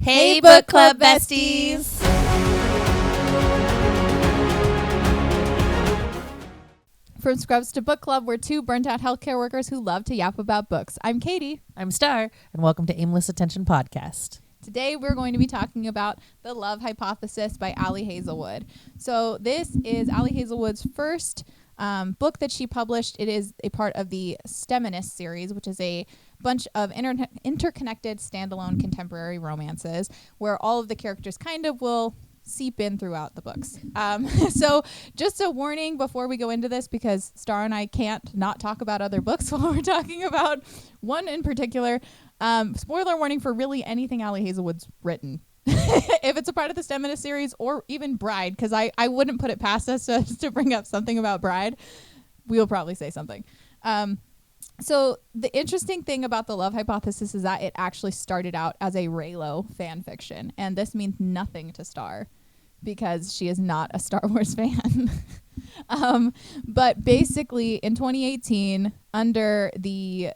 Hey, book club besties! From Scrubs to Book Club, we're two burnt-out healthcare workers who love to yap about books. I'm Katie. I'm Star, and welcome to Aimless Attention Podcast. Today, we're going to be talking about The Love Hypothesis by Ali Hazelwood. So this is Ali Hazelwood's first book that she published. It is a part of the STEMinist series, which is a bunch of interconnected standalone contemporary romances where all of the characters kind of will seep in throughout the books. So just a warning before we go into this, because Star and I can't not talk about other books while we're talking about one in particular. Spoiler warning for really anything Ali Hazelwood's written. If it's a part of the STEMinist series or even Bride, because I wouldn't put it past us to bring up something about Bride. We'll probably say something. So the interesting thing about The Love Hypothesis is that it actually started out as a Reylo fan fiction. And this means nothing to Star because she is not a Star Wars fan. But basically in 2018, under the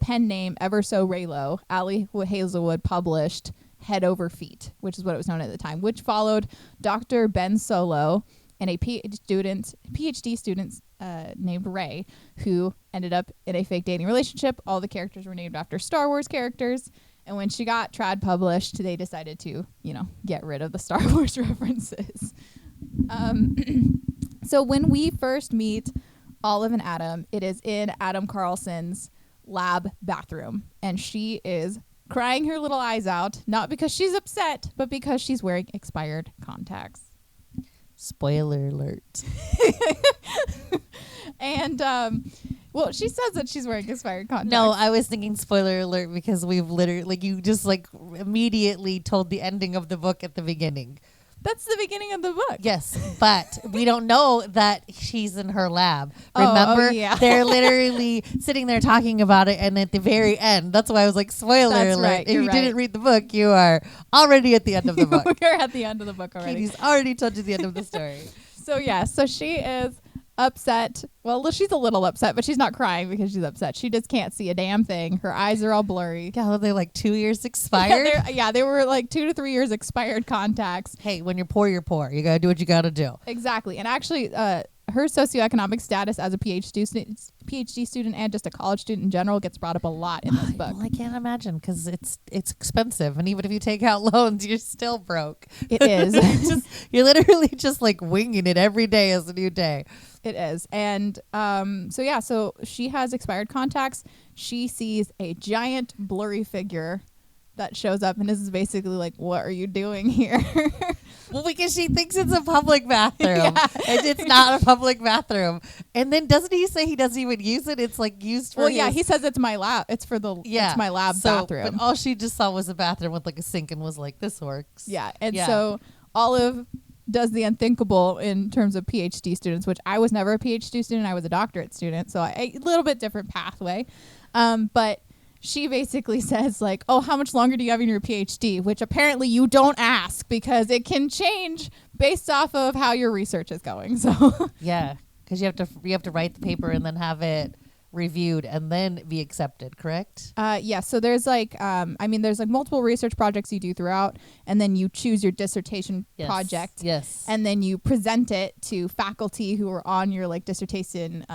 pen name Ever So Reylo, Ali Hazelwood published Head Over Feet, which is what it was known at the time, which followed Dr. Ben Solo and a PhD student named Rey, who ended up in a fake dating relationship. All the characters were named after Star Wars characters. And when she got trad published, they decided to, get rid of the Star Wars references. So when we first meet Olive and Adam, it is in Adam Carlson's lab bathroom. And she is crying her little eyes out, not because she's upset, but because she's wearing expired contacts. Spoiler alert. And, well, she says that she's wearing expired contacts. No, I was thinking spoiler alert because we've literally, you just immediately told the ending of the book at the beginning. That's the beginning of the book. Yes, but we don't know that she's in her lab. Remember? Oh, yeah. They're literally sitting there talking about it, and at the very end, that's why I was like, spoiler That's alert. right, If you're you right. didn't read the book, you are already at the end of the book. We're at the end of the book already. Katie's already told you the end of the story. So she is upset. Well, she's a little upset, but she's not crying because she's upset. She just can't see a damn thing. Her eyes are all blurry. Yeah, they're 2 years expired. They were 2 to 3 years expired contacts. Hey, when you're poor, you're poor. You got to do what you got to do. Exactly. And actually, her socioeconomic status as a PhD student and just a college student in general gets brought up a lot in this book. Well, I can't imagine because it's expensive. And even if you take out loans, you're still broke. It is. You're literally just winging it every day as a new day. It is. And so she has expired contacts. She sees a giant blurry figure that shows up and is basically what are you doing here? Well, because she thinks it's a public bathroom. Yeah. And it's not a public bathroom. And then doesn't he say he doesn't even use it? It's used for he says it's my lab. It's for it's my lab bathroom. But all she just saw was a bathroom with a sink and was like, this works. Yeah. And so Olive does the unthinkable in terms of PhD students, which I was never a PhD student. I was a doctorate student. So a little bit different pathway. But she basically says how much longer do you have in your PhD? Which apparently you don't ask because it can change based off of how your research is going. So yeah, because you have to write the paper and then have it reviewed and then be accepted, correct? So there's there's multiple research projects you do throughout, and then you choose your dissertation project. Yes. And then you present it to faculty who are on your dissertation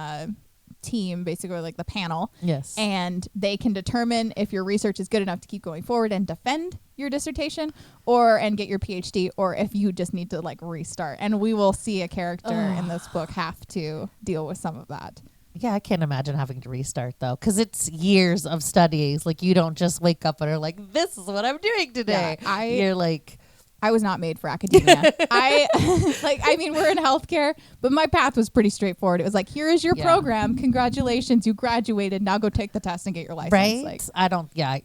team, basically the panel. Yes. And they can determine if your research is good enough to keep going forward and defend your dissertation and get your PhD, or if you just need to restart. And we will see a character in this book have to deal with some of that. Yeah, I can't imagine having to restart though, because it's years of studies. You don't just wake up and are like, this is what I'm doing today. Yeah, I was not made for academia. We're in healthcare, but my path was pretty straightforward. It was here is your program. Congratulations, you graduated. Now go take the test and get your license. Right?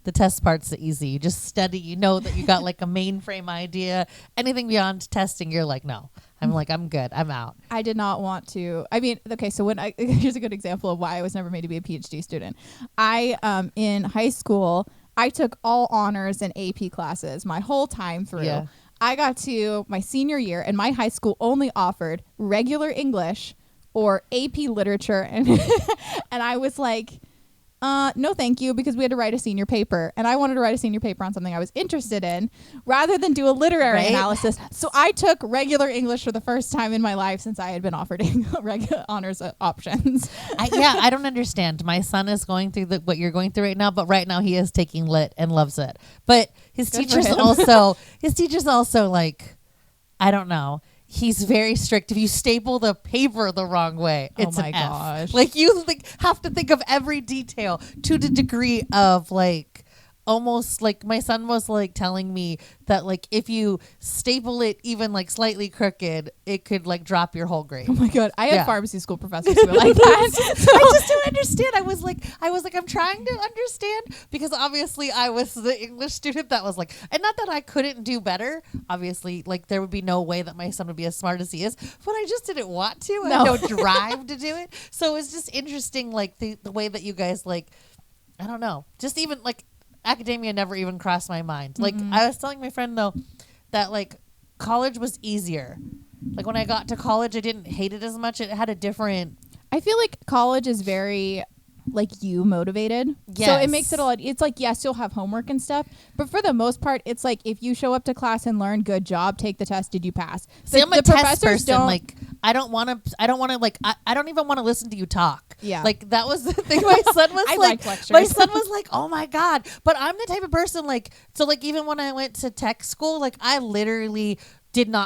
The test part's the easy. You just study. You know that you got a mainframe idea. Anything beyond testing, you're no. I'm good. I'm out. I did not want to. So here's a good example of why I was never made to be a PhD student. In high school, I took all honors and AP classes my whole time through. Yeah. I got to my senior year, and my high school only offered regular English or AP literature, and and I was no thank you, because we had to write a senior paper and I wanted to write a senior paper on something I was interested in rather than do a literary analysis. So I took regular English for the first time in my life since I had been offered regular honors options. I don't understand. My son is going through what you're going through right now, but right now he is taking lit and loves it. But his teachers also like, I don't know. He's very strict. If you staple the paper the wrong way, it's an F. Gosh. Like you have to think of every detail to the degree of like almost like my son was like telling me that like if you staple it even like slightly crooked, it could like drop your whole grade. Oh my God. I had pharmacy school professors who were like that. So. I just don't understand. I was like, I'm trying to understand because obviously I was the English student that was like, and not that I couldn't do better. Obviously, like there would be no way that my son would be as smart as he is, but I just didn't want to. I had no drive to do it. So it's just interesting, like the way that you guys like, I don't know, just even like academia never even crossed my mind. Like I was telling my friend though that like college was easier. Like when I got to college, I didn't hate it as much. It had a different. I feel like college is very like you motivated. Yes. So it makes it a lot. It's like, yes, you'll have homework and stuff, but for the most part, it's like if you show up to class and learn, good job, take the test. Did you pass? See, I'm a test person. Like I don't want to like, I don't even want to listen to you talk. Yeah. Like that was the thing. My son was like, my son was like, oh my God. But I'm the type of person like, so like even when I went to tech school, like I literally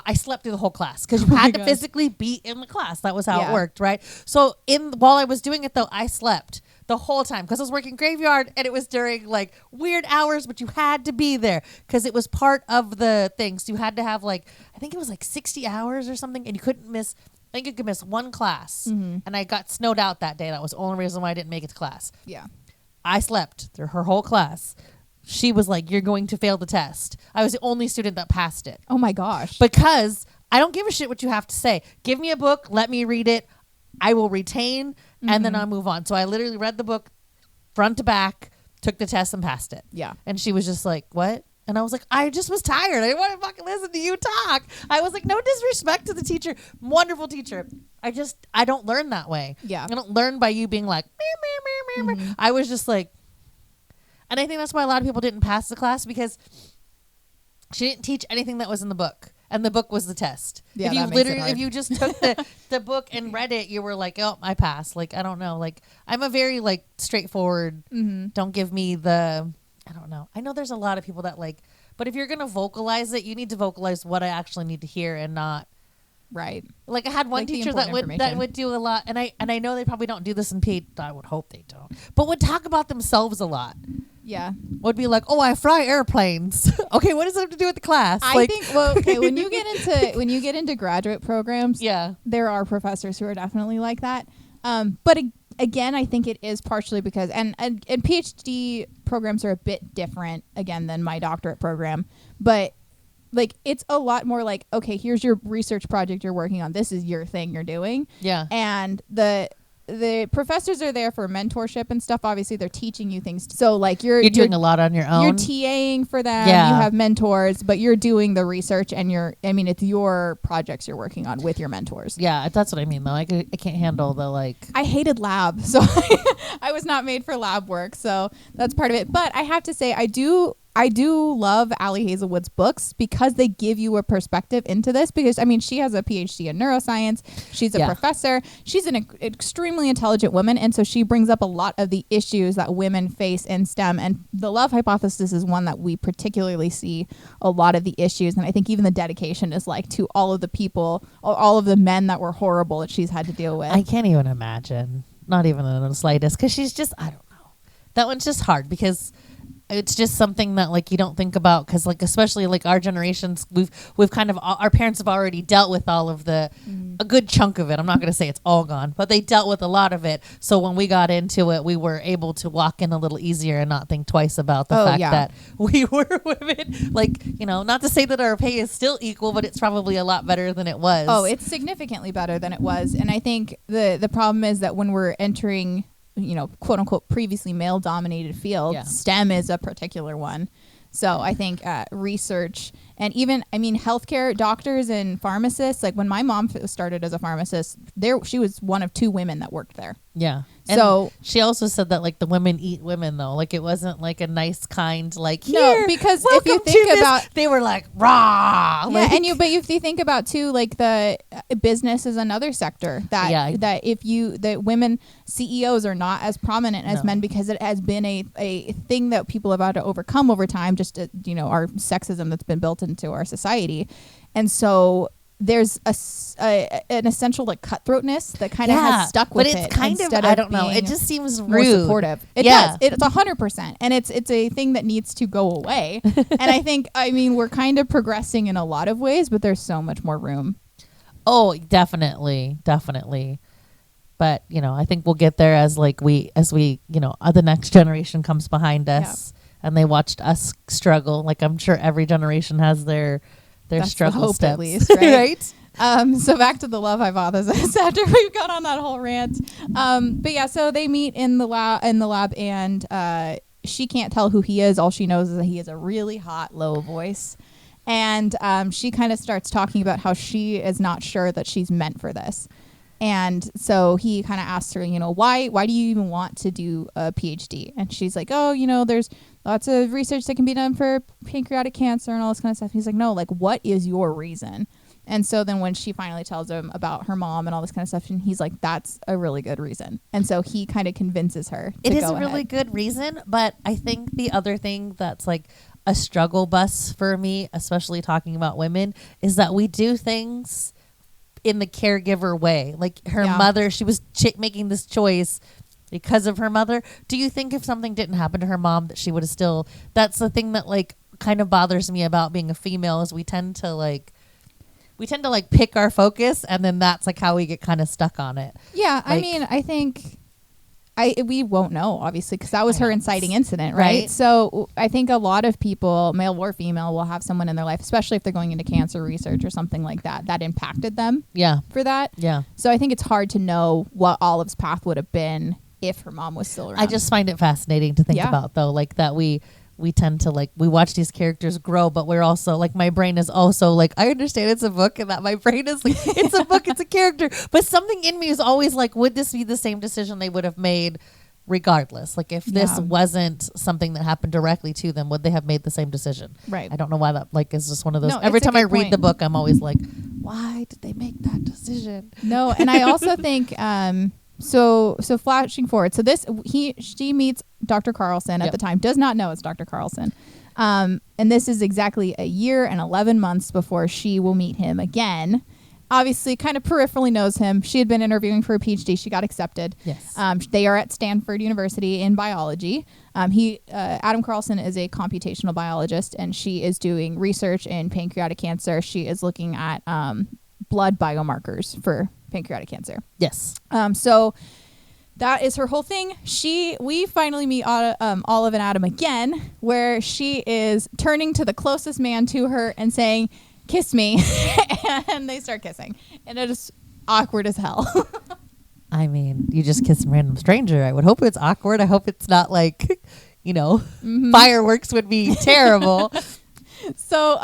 I slept through the whole class because you had to physically be in the class. That was how it worked, right? So while I was doing it though, I slept the whole time because I was working graveyard and it was during like weird hours, but you had to be there because it was part of the things. So you had to have like, I think it was like 60 hours or something, and you couldn't miss. I think you could miss one class, and I got snowed out that day. That was the only reason why I didn't make it to class. Yeah, I slept through her whole class. She was like, you're going to fail the test. I was the only student that passed it. Oh my gosh. Because I don't give a shit what you have to say. Give me a book, let me read it. I will retain, and then I'll move on. So I literally read the book front to back, took the test, and passed it. Yeah. And she was just like, what? And I was like, I just was tired. I didn't want to fucking listen to you talk. I was like, no disrespect to the teacher. Wonderful teacher. I don't learn that way. Yeah. I don't learn by you being like, meow, meow, meow, meow. I was just like, and I think that's why a lot of people didn't pass the class because she didn't teach anything that was in the book. And the book was the test. Yeah, If you just took the book and read it, you were like, oh, I passed. Like, I don't know. Like, I'm a very like straightforward. Don't give me the, I don't know. I know there's a lot of people that like, but if you're going to vocalize it, you need to vocalize what I actually need to hear and not. Right. Like I had one teacher that would do a lot, and I know they probably don't do this in PhD. I would hope they don't, but would talk about themselves a lot. Yeah. Would be like, oh, I fly airplanes. Okay, what does it have to do with the class? I think when you get into graduate programs, there are professors who are definitely like that. But again, I think it is partially because and PhD programs are a bit different again than my doctorate program, but like it's a lot more like, okay, here's your research project you're working on. This is your thing you're doing. Yeah. And the professors are there for mentorship and stuff. Obviously, they're teaching you things. So like you're doing a lot on your own. You're TAing for them. Yeah. You have mentors, but you're doing the research and it's your projects you're working on with your mentors. Yeah, that's what I mean though. I can't handle the like. I hated lab, so I was not made for lab work. So that's part of it. But I have to say, I do love Ali Hazelwood's books because they give you a perspective into this because, I mean, she has a PhD in neuroscience. She's a professor. She's an extremely intelligent woman. And so she brings up a lot of the issues that women face in STEM. And the love hypothesis is one that we particularly see a lot of the issues. And I think even the dedication is like to all of the people, all of the men that were horrible that she's had to deal with. I can't even imagine. Not even in the slightest. Because she's just, I don't know. That one's just hard because it's just something that like you don't think about because like especially like our generations we've kind of our parents have already dealt with all of the a good chunk of it. I'm not going to say it's all gone, but they dealt with a lot of it. So when we got into it, we were able to walk in a little easier and not think twice about the fact that we were women. Like, you know, not to say that our pay is still equal, but it's probably a lot better than it was. Oh, it's significantly better than it was. And I think the problem is that when we're entering, you know, quote unquote, previously male dominated field, STEM is a particular one. So I think research And even, I mean, healthcare doctors and pharmacists, like when my mom started as a pharmacist, she was one of 2 women that worked there. Yeah. So and she also said that like the women eat women though. Like it wasn't like a nice kind like no, because if you think about they were like rah. Yeah, like, and if you think about too, like the business is another sector that that women CEOs are not as prominent as men because it has been a thing that people have had to overcome over time. Just our sexism that's been built into our society, and so there's an essential like cutthroatness that kind of has stuck with it. But it's kind of I don't know. It just seems more rude. Supportive. It does. It's 100%, and it's a thing that needs to go away. And I mean we're kind of progressing in a lot of ways, but there's so much more room. Oh, definitely. But I think we'll get there as we the next generation comes behind us and they watched us struggle. Like I'm sure every generation has their struggle steps, at least, right? right? So back to the love hypothesis after we've gone on that whole rant. But yeah, so they meet in the lab, and she can't tell who he is. All she knows is that he has a really hot, low voice. And she kind of starts talking about how she is not sure that she's meant for this. And so he kind of asks her, why do you even want to do a PhD? And she's like, oh, there's lots of research that can be done for pancreatic cancer and all this kind of stuff. And he's like, no, like, what is your reason? And so then when she finally tells him about her mom and all this kind of stuff, and he's like, that's a really good reason. And so he kind of convinces her to It is go a really good reason, but I think the other thing that's like a struggle bus for me, especially talking about women, is that we do things in the caregiver way. Like her mother, she was making this choice because of her mother. Do you think if something didn't happen to her mom that she would have still, that's the thing that like kind of bothers me about being a female is we tend to pick our focus, and then that's like how we get kind of stuck on it. Yeah. Like, I mean, I think we won't know, obviously, because that was her inciting incident, right? So I think a lot of people, male or female, will have someone in their life, especially if they're going into cancer research or something like that, that impacted them for that. Yeah. So I think it's hard to know what Olive's path would have been if her mom was still around. I just find it fascinating to think about, though, like that we tend to like, we watch these characters grow, but we're also like, my brain is also like, I understand it's a book and that my brain is like, it's a book, it's a character. But something in me is always like, would this be the same decision they would have made regardless? Like if this wasn't something that happened directly to them, would they have made the same decision? Right. I don't know why that like is just one of those. Every time I read the book, I'm always like, why did they make that decision? No. And I also think, so flashing forward. So she meets Dr. Carlson at the time, does not know it's Dr. Carlson. And this is exactly a year and 11 months before she will meet him again. Obviously kind of peripherally knows him. She had been interviewing for a PhD. She got accepted. Yes. They are at Stanford University in biology. Adam Carlson is a computational biologist, and she is doing research in pancreatic cancer. She is looking at blood biomarkers for pancreatic cancer. Yes. So that is her whole thing. We finally meet Olive and Adam again, where she is turning to the closest man to her and saying, "Kiss me," and they start kissing, and it is awkward as hell. I mean, you just kiss a random stranger. I would hope it's awkward. I hope it's not like, fireworks would be terrible. So,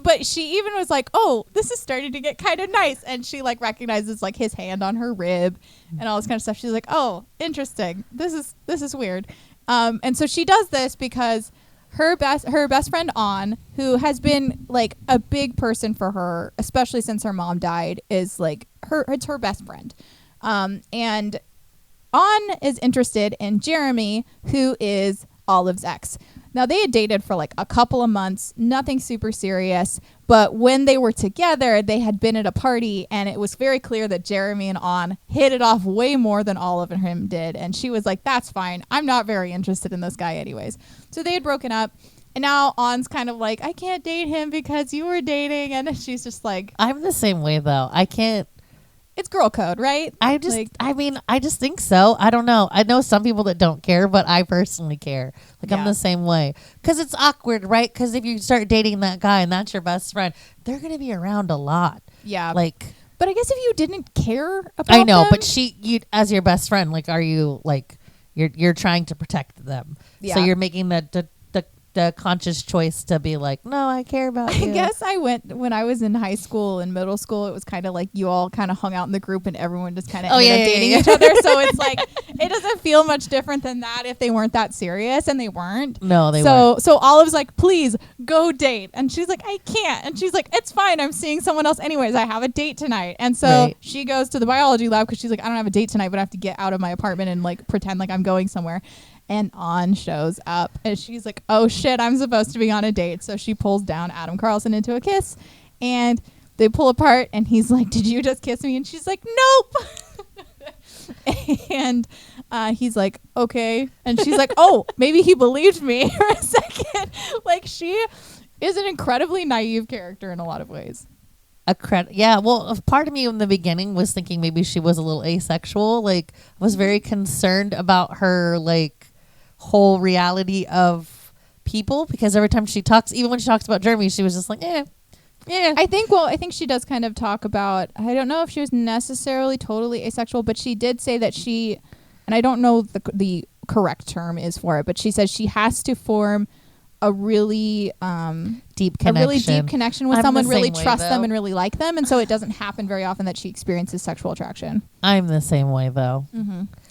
but she even was like, "Oh, this is starting to get kind of nice," and she like recognizes like his hand on her rib and all this kind of stuff. She's like, "Oh, interesting. This is weird," and so she does this because her best friend An, who has been like a big person for her, especially since her mom died, is like it's her best friend, and An is interested in Jeremy, who is Olive's ex. Now, they had dated for like a couple of months, nothing super serious. But when they were together, they had been at a party, and it was very clear that Jeremy and An hit it off way more than Olive and him did. And she was like, that's fine. I'm not very interested in this guy anyways. So they had broken up. And now An's kind of like, I can't date him because you were dating. And she's just like, I'm the same way, though. I can't. It's girl code, right? I just think so. I don't know. I know some people that don't care, but I personally care. Like, I'm the same way. Because it's awkward, right? Because if you start dating that guy and that's your best friend, they're going to be around a lot. Yeah. Like, but I guess if you didn't care about I know, them, but you as your best friend, like, are you, like, you're trying to protect them. Yeah. So you're making the the conscious choice to be like, no, I care about you. I guess I went when I was in high school and middle school. It was kind of like you all kind of hung out in the group and everyone just kind of ended up dating each other. So it's like it doesn't feel much different than that if they weren't that serious, and they weren't. No, they weren't. So Olive's like, please go date, and she's like, I can't, and she's like, it's fine. I'm seeing someone else anyways. I have a date tonight, and so she goes to the biology lab because she's like, I don't have a date tonight, but I have to get out of my apartment and like pretend like I'm going somewhere. And On shows up and she's like, oh shit, I'm supposed to be on a date. So she pulls down Adam Carlson into a kiss and they pull apart and he's like, did you just kiss me? And she's like, nope. And he's like, okay. And she's like, oh, maybe he believed me for a second. Like, she is an incredibly naive character in a lot of ways. Yeah, well, part of me in the beginning was thinking maybe she was a little asexual. Like, I was very concerned about her, like, whole reality of people, because every time she talks, even when she talks about Jeremy, she was just like, yeah. I think she does kind of talk about, I don't know if she was necessarily totally asexual, but she did say that she, and I don't know the correct term is for it, but she says she has to form a really deep connection with someone, really trust them and really like them, and so it doesn't happen very often that she experiences sexual attraction. I'm the same way though.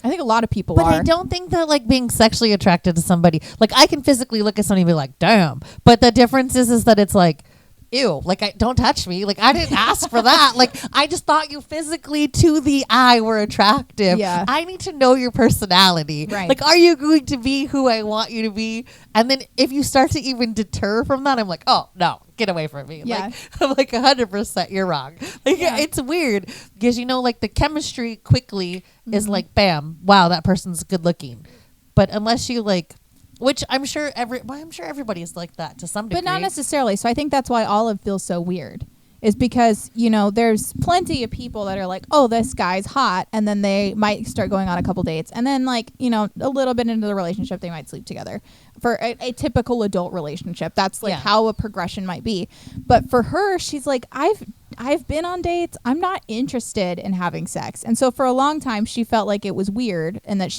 I think a lot of people but I don't think that like being sexually attracted to somebody, like I can physically look at somebody and be like, damn, but the difference is that it's like, ew, like don't touch me, like I didn't ask for that, like I just thought you physically to the eye were attractive. I need to know your personality, right? Like, are you going to be who I want you to be? And then if you start to even deter from that, I'm like, oh no, get away from me. Like, I'm like 100% you're wrong. Like it's weird because, you know, like the chemistry quickly is like, bam, wow, that person's good looking, but unless you like, which I'm sure everybody's like that to some degree. But not necessarily. So I think that's why Olive feels so weird, is because, you know, there's plenty of people that are like, oh, this guy's hot. And then they might start going on a couple dates. And then, like, you know, a little bit into the relationship, they might sleep together. For a typical adult relationship, that's like how a progression might be. But for her, she's like, I've been on dates. I'm not interested in having sex. And so for a long time, she felt like it was weird and that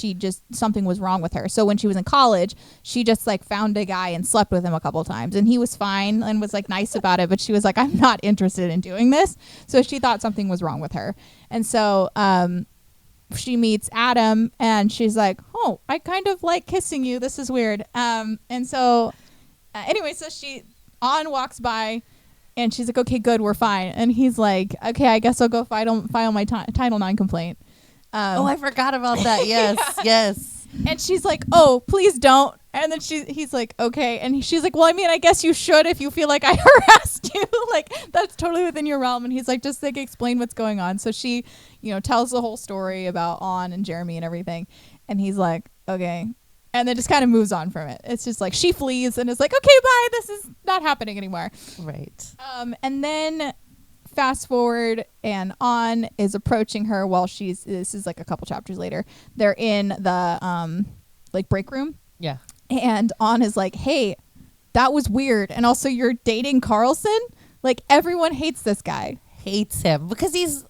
something was wrong with her. So when she was in college, she just like found a guy and slept with him a couple times. And he was fine and was like nice about it. But she was like, I'm not interested in doing this. So she thought something was wrong with her. And so she meets Adam and she's like, oh, I kind of like kissing you. This is weird. And so anyway, so On walks by. And she's like, okay, good, we're fine. And he's like, okay, I guess I'll go file my Title IX complaint. Oh, I forgot about that. Yes, yes. And she's like, oh, please don't. And then he's like, okay. And she's like, well, I mean, I guess you should if you feel like I harassed you. Like, that's totally within your realm. And he's like, just like explain what's going on. So she, you know, tells the whole story about On and Jeremy and everything. And he's like, okay. And then just kind of moves on from it. It's just like she flees and is like, okay, bye. This is not happening anymore. Right. And then fast forward and On is approaching her while this is like a couple chapters later. They're in the like break room. Yeah. And On is like, hey, that was weird. And also you're dating Carlson? Like everyone hates this guy. Hates him because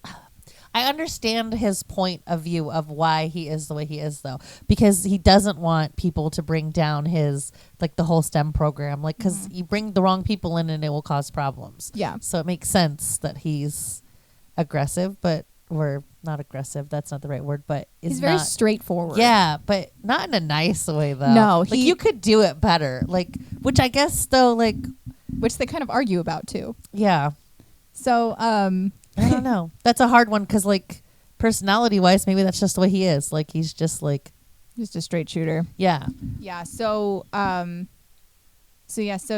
I understand his point of view of why he is the way he is, though, because he doesn't want people to bring down his, like, the whole STEM program, like, because you bring the wrong people in and it will cause problems. Yeah. So it makes sense that he's aggressive, or not aggressive. That's not the right word, but he's very straightforward. Yeah, but not in a nice way, though. No. Like, you could do it better, like, which I guess, though, like. Which they kind of argue about, too. Yeah. So, I don't know. That's a hard one because, like, personality-wise, maybe that's just the way he is. Like, he's just, like... Just a straight shooter. Yeah. Yeah, so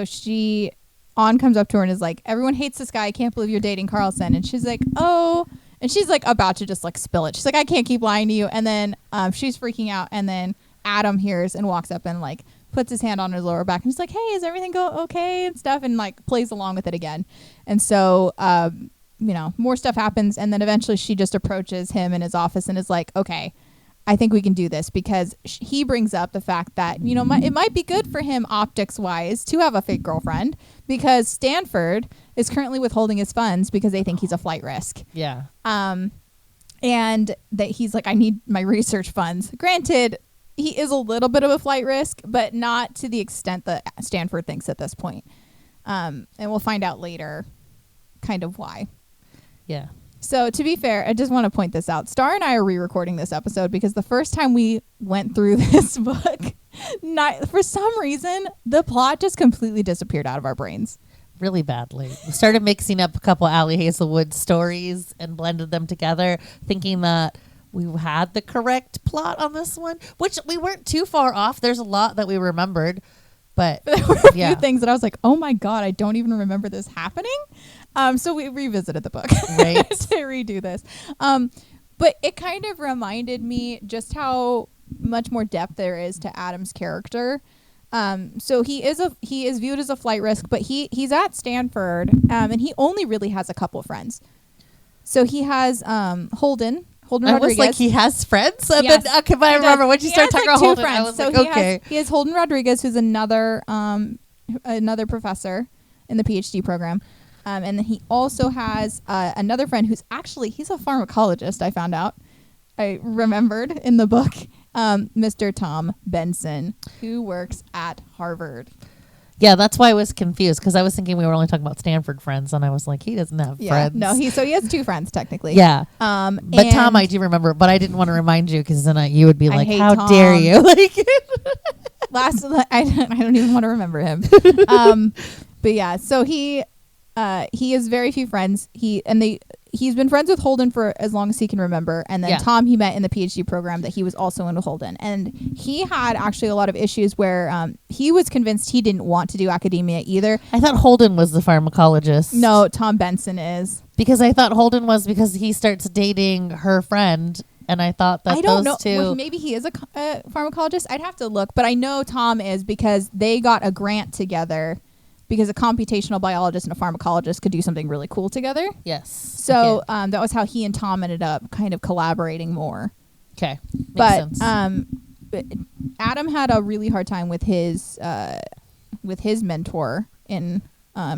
she... On comes up to her and is like, everyone hates this guy. I can't believe you're dating Carlson. And she's like, oh... And she's, like, about to just, like, spill it. She's like, I can't keep lying to you. And then she's freaking out. And then Adam hears and walks up and, like, puts his hand on her lower back. And he's like, hey, is everything go okay? And stuff. And, like, plays along with it again. And so... you know, more stuff happens, and then eventually she just approaches him in his office and is like, okay, I think we can do this, because he brings up the fact that, you know, it might be good for him optics wise to have a fake girlfriend, because Stanford is currently withholding his funds because they think he's a flight risk. Yeah. And that he's like, I need my research funds. Granted, he is a little bit of a flight risk, but not to the extent that Stanford thinks at this point. And we'll find out later kind of why. Yeah. So to be fair, I just want to point this out. Star and I are re-recording this episode because the first time we went through this book, for some reason, the plot just completely disappeared out of our brains. Really badly. We started mixing up a couple Ali Hazelwood stories and blended them together, thinking that we had the correct plot on this one, which we weren't too far off. There's a lot that we remembered, but there were a few things that I was like, oh my God, I don't even remember this happening. So we revisited the book right. to redo this. But it kind of reminded me just how much more depth there is to Adam's character. So he is viewed as a flight risk, but he's at Stanford, and he only really has a couple friends. So he has Holden I Rodriguez. was like, he has friends? And yes, then, okay, but I remember when you started talking about Holden, friends. I was so like, okay. He has Holden Rodriguez, who's another professor in the PhD program. And then he also has another friend who's he's a pharmacologist, I found out. I remembered in the book, Mr. Tom Benson, who works at Harvard. Yeah, that's why I was confused, because I was thinking we were only talking about Stanford friends, and I was like, he doesn't have friends. No, he has two friends technically. Yeah. But Tom, I do remember, but I didn't want to remind you, because then you would be like, how Tom. Dare you? Like, I don't even want to remember him. But yeah, so he has very few friends. He's been friends with Holden for as long as he can remember. And then Tom, he met in the PhD program that he was also in with Holden. And he had actually a lot of issues where he was convinced he didn't want to do academia either. I thought Holden was the pharmacologist. No, Tom Benson is. Because I thought Holden was because he starts dating her friend. And I thought that those two... Well, maybe he is a pharmacologist. I'd have to look. But I know Tom is because they got a grant together because a computational biologist and a pharmacologist could do something really cool together. Yes. So that was how he and Tom ended up kind of collaborating more. Okay. Makes sense. But Adam had a really hard time with his mentor in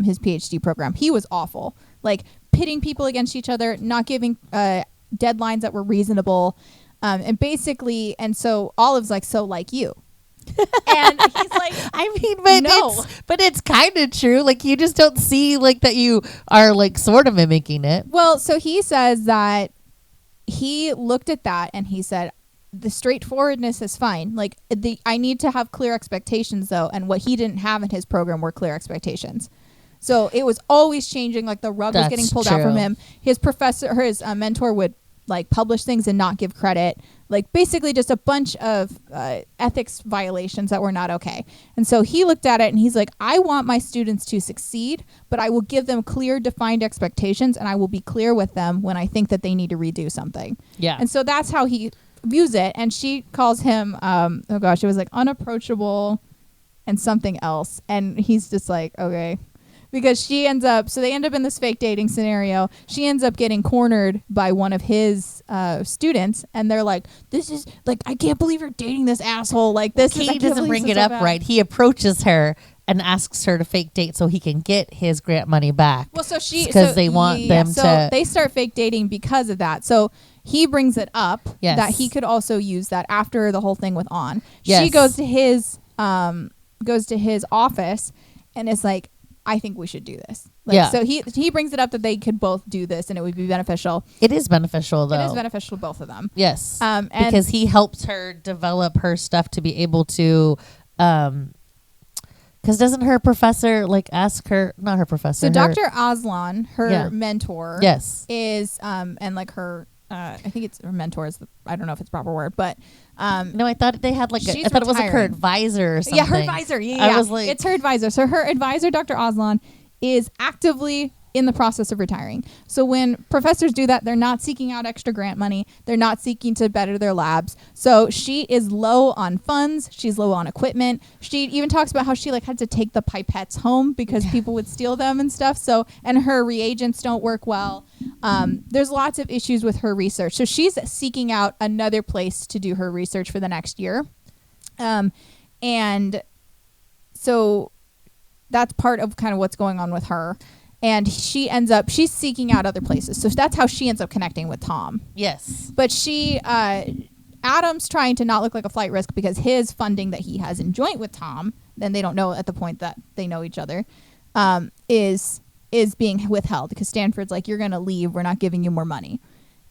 his PhD program. He was awful. Like pitting people against each other, not giving deadlines that were reasonable. And so Olive's like, so like you. And he's like, I mean, but it's kind of true. Like, you just don't see like that you are like sort of mimicking it. Well, so he says that he looked at that and he said, the straightforwardness is fine. Like I need to have clear expectations though. And what he didn't have in his program were clear expectations. So it was always changing. Like the rug was getting pulled out from him. His mentor would like publish things and not give credit. Like basically just a bunch of ethics violations that were not okay. And so he looked at it and he's like, I want my students to succeed, but I will give them clear defined expectations and I will be clear with them when I think that they need to redo something. Yeah. And so that's how he views it. And she calls him, it was like unapproachable and something else. And he's just like, okay. Because they end up in this fake dating scenario. She ends up getting cornered by one of his students, and they're like, "This is like, I can't believe you're dating this asshole." Like this. He doesn't bring it up right. He approaches her and asks her to fake date so he can get his grant money back. Well, so they want them so to. They start fake dating because of that. So he brings it up that he could also use that after the whole thing with On. Yes. She goes to his office and is like, I think we should do this. So he brings it up that they could both do this and it would be beneficial. It is beneficial, though. It is beneficial to both of them. Yes. Because he helps her develop her stuff to be able to... because doesn't her professor ask her... Not her professor. So Dr. Aslan, her mentor... Yes. ...is... and like her... I think it's her mentor is I don't know if it's the proper word, but no, I thought they had I thought it was like her advisor or something. Yeah, her advisor. Yeah, I was like, it's her advisor. So her advisor, Dr. Aslan, is actively in the process of retiring. So when professors do that, they're not seeking out extra grant money. They're not seeking to better their labs. So she is low on funds. She's low on equipment. She even talks about how she had to take the pipettes home because people would steal them and stuff. So, and her reagents don't work well. There's lots of issues with her research. So she's seeking out another place to do her research for the next year. And so that's part of kind of what's going on with her. And she's seeking out other places. So that's how she ends up connecting with Tom. Yes. But she, Adam's trying to not look like a flight risk because his funding that he has in joint with Tom, then they don't know at the point that they know each other, is being withheld because Stanford's like, you're going to leave. We're not giving you more money.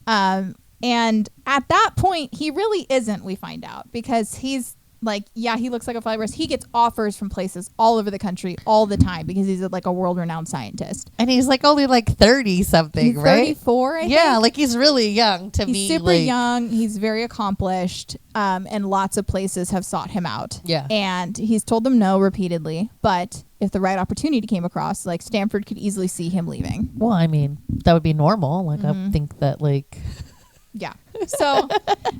And at that point, he really isn't, we find out, because he's like, yeah, he looks like a flight risk. He gets offers from places all over the country all the time because he's like a world-renowned scientist. And he's like only like 30-something, he's right? 34, I think. Yeah, like he's really young to he's be. He's super like, young. He's very accomplished, and lots of places have sought him out. Yeah. And he's told them no repeatedly, but if the right opportunity came across, like Stanford could easily see him leaving. Well, I mean, that would be normal. Like, I think that like... Yeah. So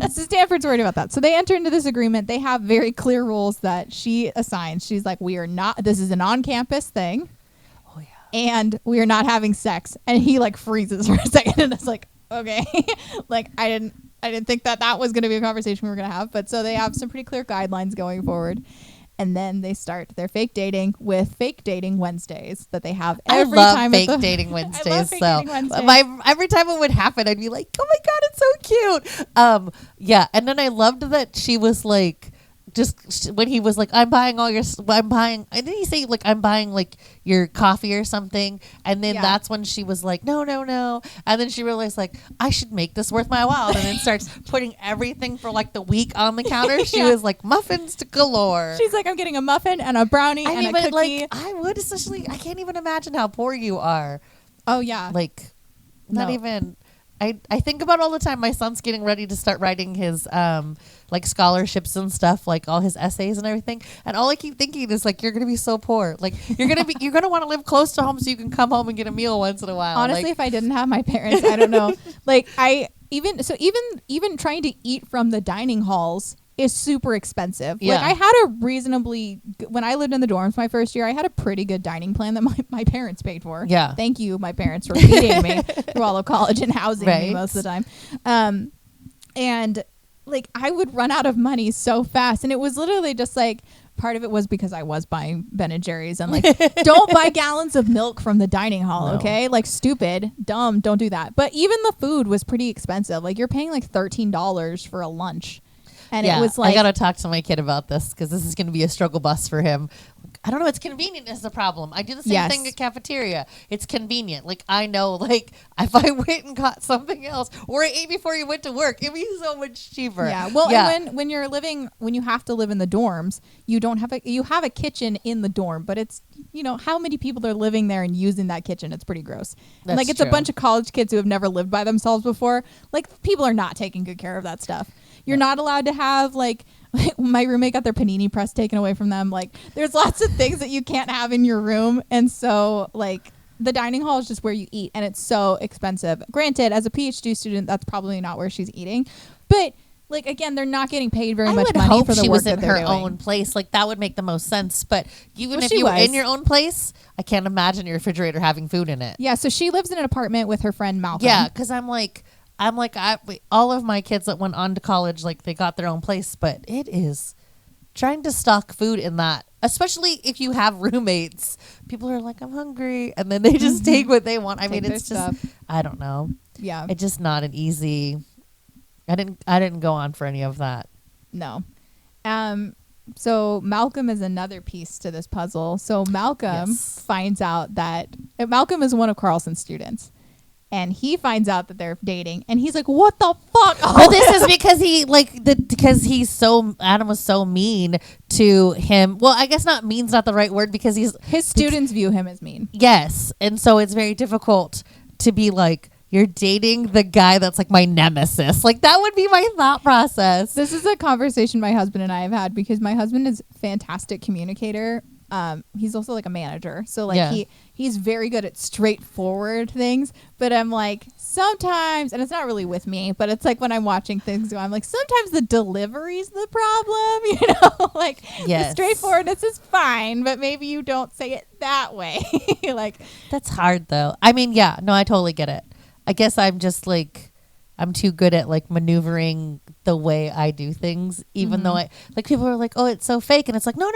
Stanford's worried about that. So they enter into this agreement. They have very clear rules that she assigns. She's like, this is an on-campus thing. Oh, yeah. And we are not having sex. And he like freezes for a second and it's like, okay. Like I didn't think that was going to be a conversation we were going to have. But so they have some pretty clear guidelines going forward. And then they start their fake dating with fake dating Wednesdays that they have every time. Fake dating Wednesdays. I love fake dating Wednesdays. Every time it would happen, I'd be like, "Oh my god, it's so cute!" Yeah. And then I loved that she was like, just when he was like, I'm buying. And then he say like, I'm buying like your coffee or something. And then that's when she was like, no. And then she realized like, I should make this worth my while. And then starts putting everything for like the week on the counter. She was like, muffins to galore. She's like, I'm getting a muffin and a brownie and a cookie. Like, I would, especially, I can't even imagine how poor you are. Oh yeah. Like, not even. I think about all the time. My son's getting ready to start writing his like scholarships and stuff, like all his essays and everything. And all I keep thinking is like, you're gonna be so poor. Like you're gonna want to live close to home so you can come home and get a meal once in a while. Honestly, like, if I didn't have my parents, I don't know. Like even trying to eat from the dining halls is super expensive. Yeah. Like I had a reasonably when I lived in the dorms my first year, I had a pretty good dining plan that my parents paid for. Yeah. Thank you, my parents, for feeding me through all of college and housing me most of the time. And like I would run out of money so fast, and it was literally just like part of it was because I was buying Ben and Jerry's and like don't buy gallons of milk from the dining hall, okay? Like stupid, dumb, don't do that. But even the food was pretty expensive. Like you're paying like $13 for a lunch. And it was like, I gotta talk to my kid about this because this is gonna be a struggle bus for him. I don't know. It's convenient is the problem. I do the same thing at cafeteria. It's convenient. Like I know, like if I went and got something else or I ate before you went to work, it'd be so much cheaper. Yeah. Well, and when you have to live in the dorms, you have a kitchen in the dorm, but it's, how many people are living there and using that kitchen? It's pretty gross. That's like it's true. A bunch of college kids who have never lived by themselves before. Like people are not taking good care of that stuff. You're not allowed to have like my roommate got their panini press taken away from them. Like there's lots of things that you can't have in your room. And so like the dining hall is just where you eat and it's so expensive. Granted, as a PhD student, that's probably not where she's eating. But like, again, they're not getting paid very much money for the work that they're doing. I would hope she was in her own place. Like that would make the most sense. But even if you were in your own place, I can't imagine your refrigerator having food in it. Yeah. So she lives in an apartment with her friend Malcolm. Yeah. Cause all of my kids that went on to college, like they got their own place, but it is trying to stock food in that, especially if you have roommates. People are like, I'm hungry. And then they just take what they want. I mean, it's just, I don't know. Yeah. It's just not an easy, I didn't go on for any of that. No. So Malcolm is another piece to this puzzle. So Malcolm finds out that Malcolm is one of Carlson's students. And he finds out that they're dating, and he's like, "What the fuck?" Well, this is because Adam was so mean to him. Well, I guess mean's not the right word because his students view him as mean. Yes, and so it's very difficult to be like, you're dating the guy that's like my nemesis. Like that would be my thought process. This is a conversation my husband and I have had because my husband is a fantastic communicator. He's also like a manager. So like he's very good at straightforward things, but I'm like sometimes, and it's not really with me, but it's like when I'm watching things, I'm like, sometimes the delivery's the problem, like the straightforwardness is fine, but maybe you don't say it that way. Like that's hard though. I mean, I totally get it. I guess I'm just like, I'm too good at like maneuvering the way I do things, even though I like people are like, oh, it's so fake. And it's like, no,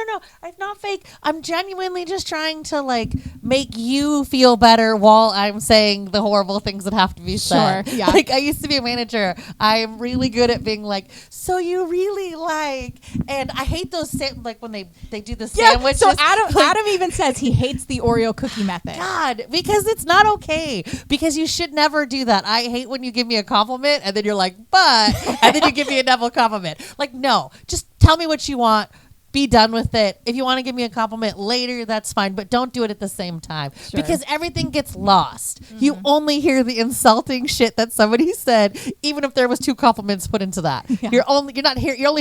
it's not fake. I'm genuinely just trying to like make you feel better while I'm saying the horrible things that have to be said. Yeah. Like I used to be a manager. I'm really good at being like, so you really like, and I hate those like when they do the sandwiches. So Adam even says he hates the Oreo cookie method. God, because it's not okay. Because you should never do that. I hate when you give me a compliment and then you're like, but, and then you give me a double compliment. Like, no, just tell me what you want. Be done with it. If you want to give me a compliment later, that's fine, but don't do it at the same time because everything gets lost. You only hear the insulting shit that somebody said, even if there was 2 compliments put into that. Yeah. You're only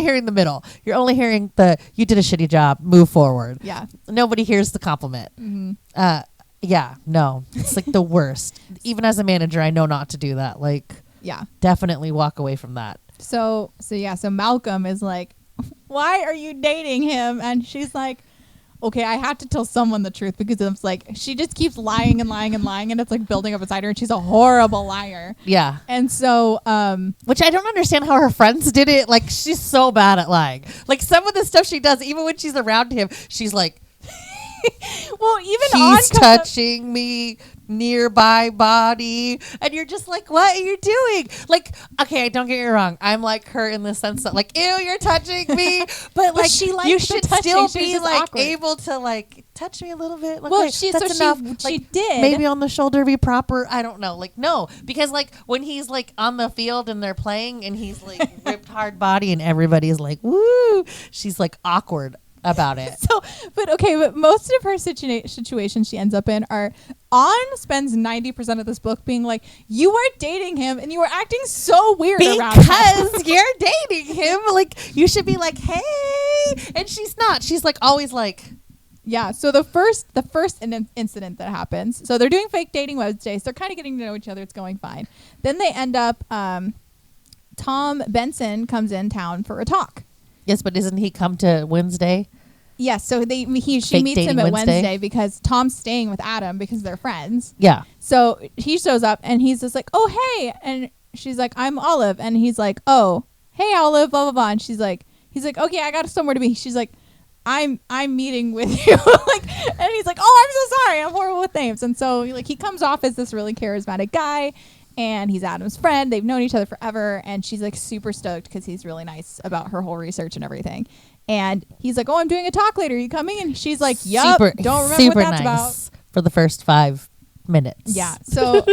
hearing the middle. You're only hearing you did a shitty job. Move forward. Yeah. Nobody hears the compliment. Yeah, no, it's like the worst. Even as a manager, I know not to do that. Like, definitely walk away from that. So Malcolm is like, why are you dating him? And she's like, okay, I had to tell someone the truth because it's like she just keeps lying and lying and lying, and it's like building up inside her, and she's a horrible liar. Yeah. And so, which I don't understand how her friends did it. Like, she's so bad at lying. Like, some of the stuff she does, even when she's around him, she's like, well, even he's touching me nearby body, and you're just like, what are you doing? Like, okay, don't get me wrong, I'm like her in the sense that like, ew, you're touching me, but like you should still be like awkward. Able to like touch me a little bit. Like, well, that's enough. She did maybe on the shoulder be proper. I don't know. Like, no, because like when he's like on the field and they're playing and he's like ripped hard body and everybody's like, woo, she's like awkward about it. But most of her situations she ends up in are spends 90% of this book being like, you are dating him and you are acting so weird around him. Because you're dating him. Like, you should be like, hey, and she's not. She's like always like, yeah. So the first incident that happens, so they're doing fake dating Wednesdays. They're kind of getting to know each other. It's going fine. Then they end up, Tom Benson comes in town for a talk. Yes, but doesn't he come to Wednesday? Yes, so she meets him at Wednesday because Tom's staying with Adam because they're friends. Yeah. So he shows up and he's just like, oh, hey. And she's like, I'm Olive. And he's like, oh, hey, Olive, blah, blah, blah. And he's like, okay, I got somewhere to be. She's like, I'm meeting with you. And he's like, oh, I'm so sorry. I'm horrible with names. And so like he comes off as this really charismatic guy. And he's Adam's friend. They've known each other forever. And she's like super stoked because he's really nice about her whole research and everything. And he's like, oh, I'm doing a talk later. Are you coming? And she's like, yup. Don't remember what that's about. For the first 5 minutes. Yeah. So,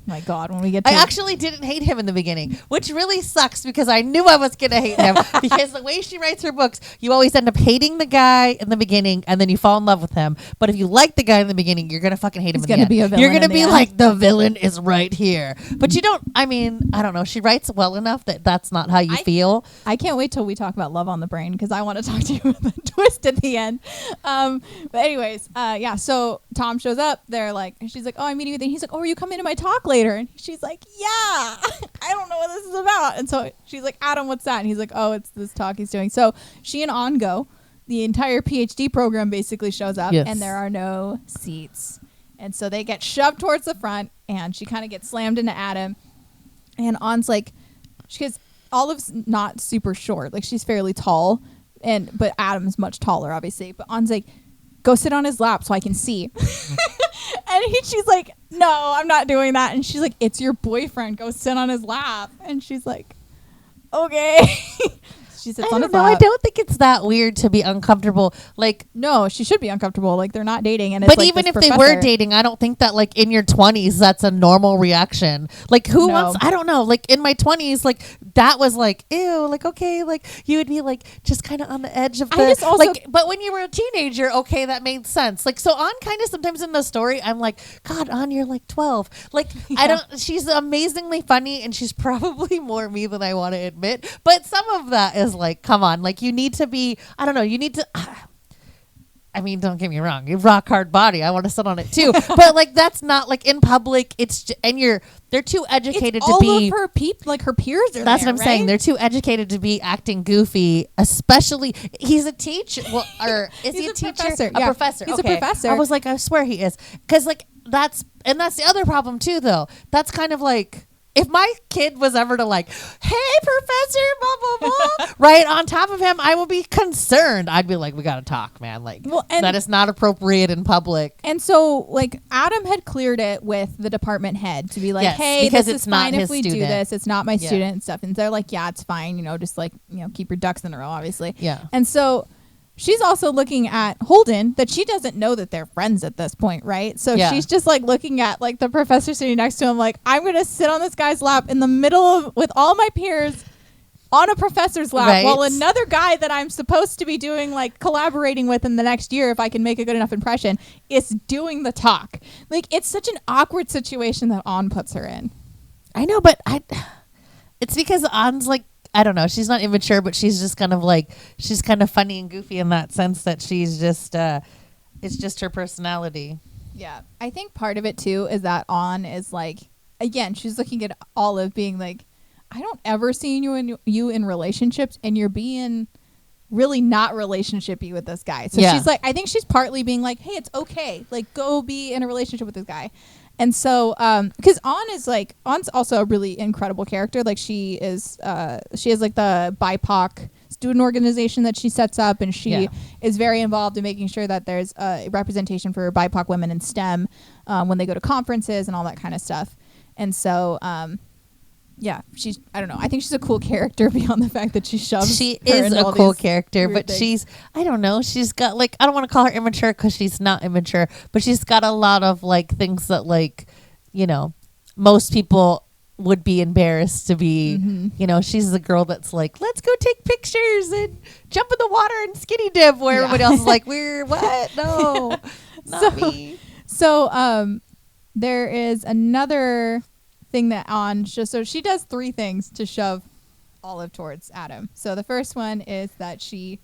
my God, when we get to I actually didn't hate him in the beginning, which really sucks because I knew I was going to hate him because the way she writes her books, you always end up hating the guy in the beginning and then you fall in love with him. But if you like the guy in the beginning, you're going to fucking hate him in the end. Be a villain. You're going to be like, the villain is right here. But you don't, I mean, I don't know. She writes well enough that that's not how you feel. I can't wait till we talk about Love on the Brain because I want to talk to you about the twist at the end. But anyways, yeah, so Tom shows up. They're like, she's like, oh, I'm meeting with you. And he's like, oh, are you coming to my talk later? And she's like, yeah, I don't know what this is about. And so she's like, Adam, what's that? And he's like, oh, it's this talk he's doing. So she and On go. The entire PhD program basically shows up and there are no seats. And so they get shoved towards the front and she kind of gets slammed into Adam. And On's like, because Olive's not super short. Like she's fairly tall, but Adam's much taller, obviously. But On's like, go sit on his lap so I can see. And she's like, no, I'm not doing that. And she's like, it's your boyfriend. Go sit on his lap. And she's like, okay. She sits on his lap. I don't think it's that weird to be uncomfortable. Like, no, she should be uncomfortable. Like, they're not dating. And but like even if they were dating, I don't think that like in your 20s, that's a normal reaction. Like, who wants? I don't know. Like in my 20s, like that was like, ew. Like, okay, like you would be like just kind of on the edge of the like. But when you were a teenager, okay, that made sense. Like, so On kind of sometimes in the story, I'm like, God, On, you're like 12. Like, I don't. She's amazingly funny, and she's probably more me than I want to admit. But some of that is like, come on, like you need to be, I don't know, you need to, I mean, don't get me wrong, you rock hard body, I want to sit on it too, but like that's not like in public, it's and they're too educated it's to all be of her like her peers are that's there, what I'm saying, they're too educated to be acting goofy, especially he's a teacher, well, or is he a teacher? Professor. A professor. He's okay. a professor. I was like, I swear he is, because like that's the other problem too though, that's kind of like if my kid was ever to like, hey, professor, blah, blah, blah, right on top of him, I will be concerned. I'd be like, we got to talk, man. Like, that is not appropriate in public. And so, like, Adam had cleared it with the department head to be like, hey, this is fine if we do this. It's not my student and stuff. And they're like, yeah, it's fine. You know, just like, you know, keep your ducks in a row, obviously. Yeah. And so she's also looking at Holden, that she doesn't know that they're friends at this point, right? So she's just like looking at like the professor sitting next to him, like, I'm going to sit on this guy's lap in the middle of, with all my peers on a professor's lap while another guy that I'm supposed to be doing like collaborating with in the next year, if I can make a good enough impression, is doing the talk. Like, it's such an awkward situation that An puts her in. I know, but it's because An's like, I don't know. She's not immature, but she's just kind of like, she's kind of funny and goofy in that sense that she's just, it's just her personality. Yeah. I think part of it too is that An is like, again, she's looking at Olive being like, I don't ever see you in relationships, and you're being really not relationship-y with this guy. So she's like, I think she's partly being like, hey, it's okay. Like, go be in a relationship with this guy. And so, because An's also a really incredible character. Like, she has like the BIPOC student organization that she sets up, and she is very involved in making sure that there's a representation for BIPOC women in STEM when they go to conferences and all that kind of stuff. And so, I don't know. I think she's a cool character beyond the fact that she shoves. She is a cool character, but things. I don't know. She's got like, I don't want to call her immature because she's not immature, but she's got a lot of like things that like, you know, most people would be embarrassed to be, you know, she's the girl that's like, let's go take pictures and jump in the water and skinny dip, where everybody else is like, we're what? No, not me. So, there is another thing that so she does 3 things to shove Olive towards Adam. So the first one is that she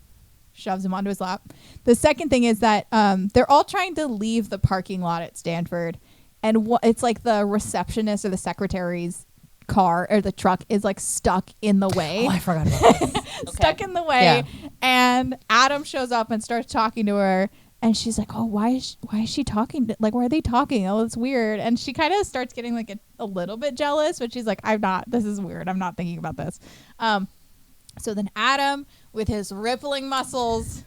shoves him onto his lap. The second thing is that they're all trying to leave the parking lot at Stanford, and it's like the receptionist or the secretary's car or the truck is like stuck in the way. Oh, I forgot about this. Stuck in the way, and Adam shows up and starts talking to her. And she's like, oh, why is she talking? Like, why are they talking? Oh, it's weird. And she kind of starts getting like a little bit jealous, but she's like, this is weird. I'm not thinking about this. So then Adam, with his rippling muscles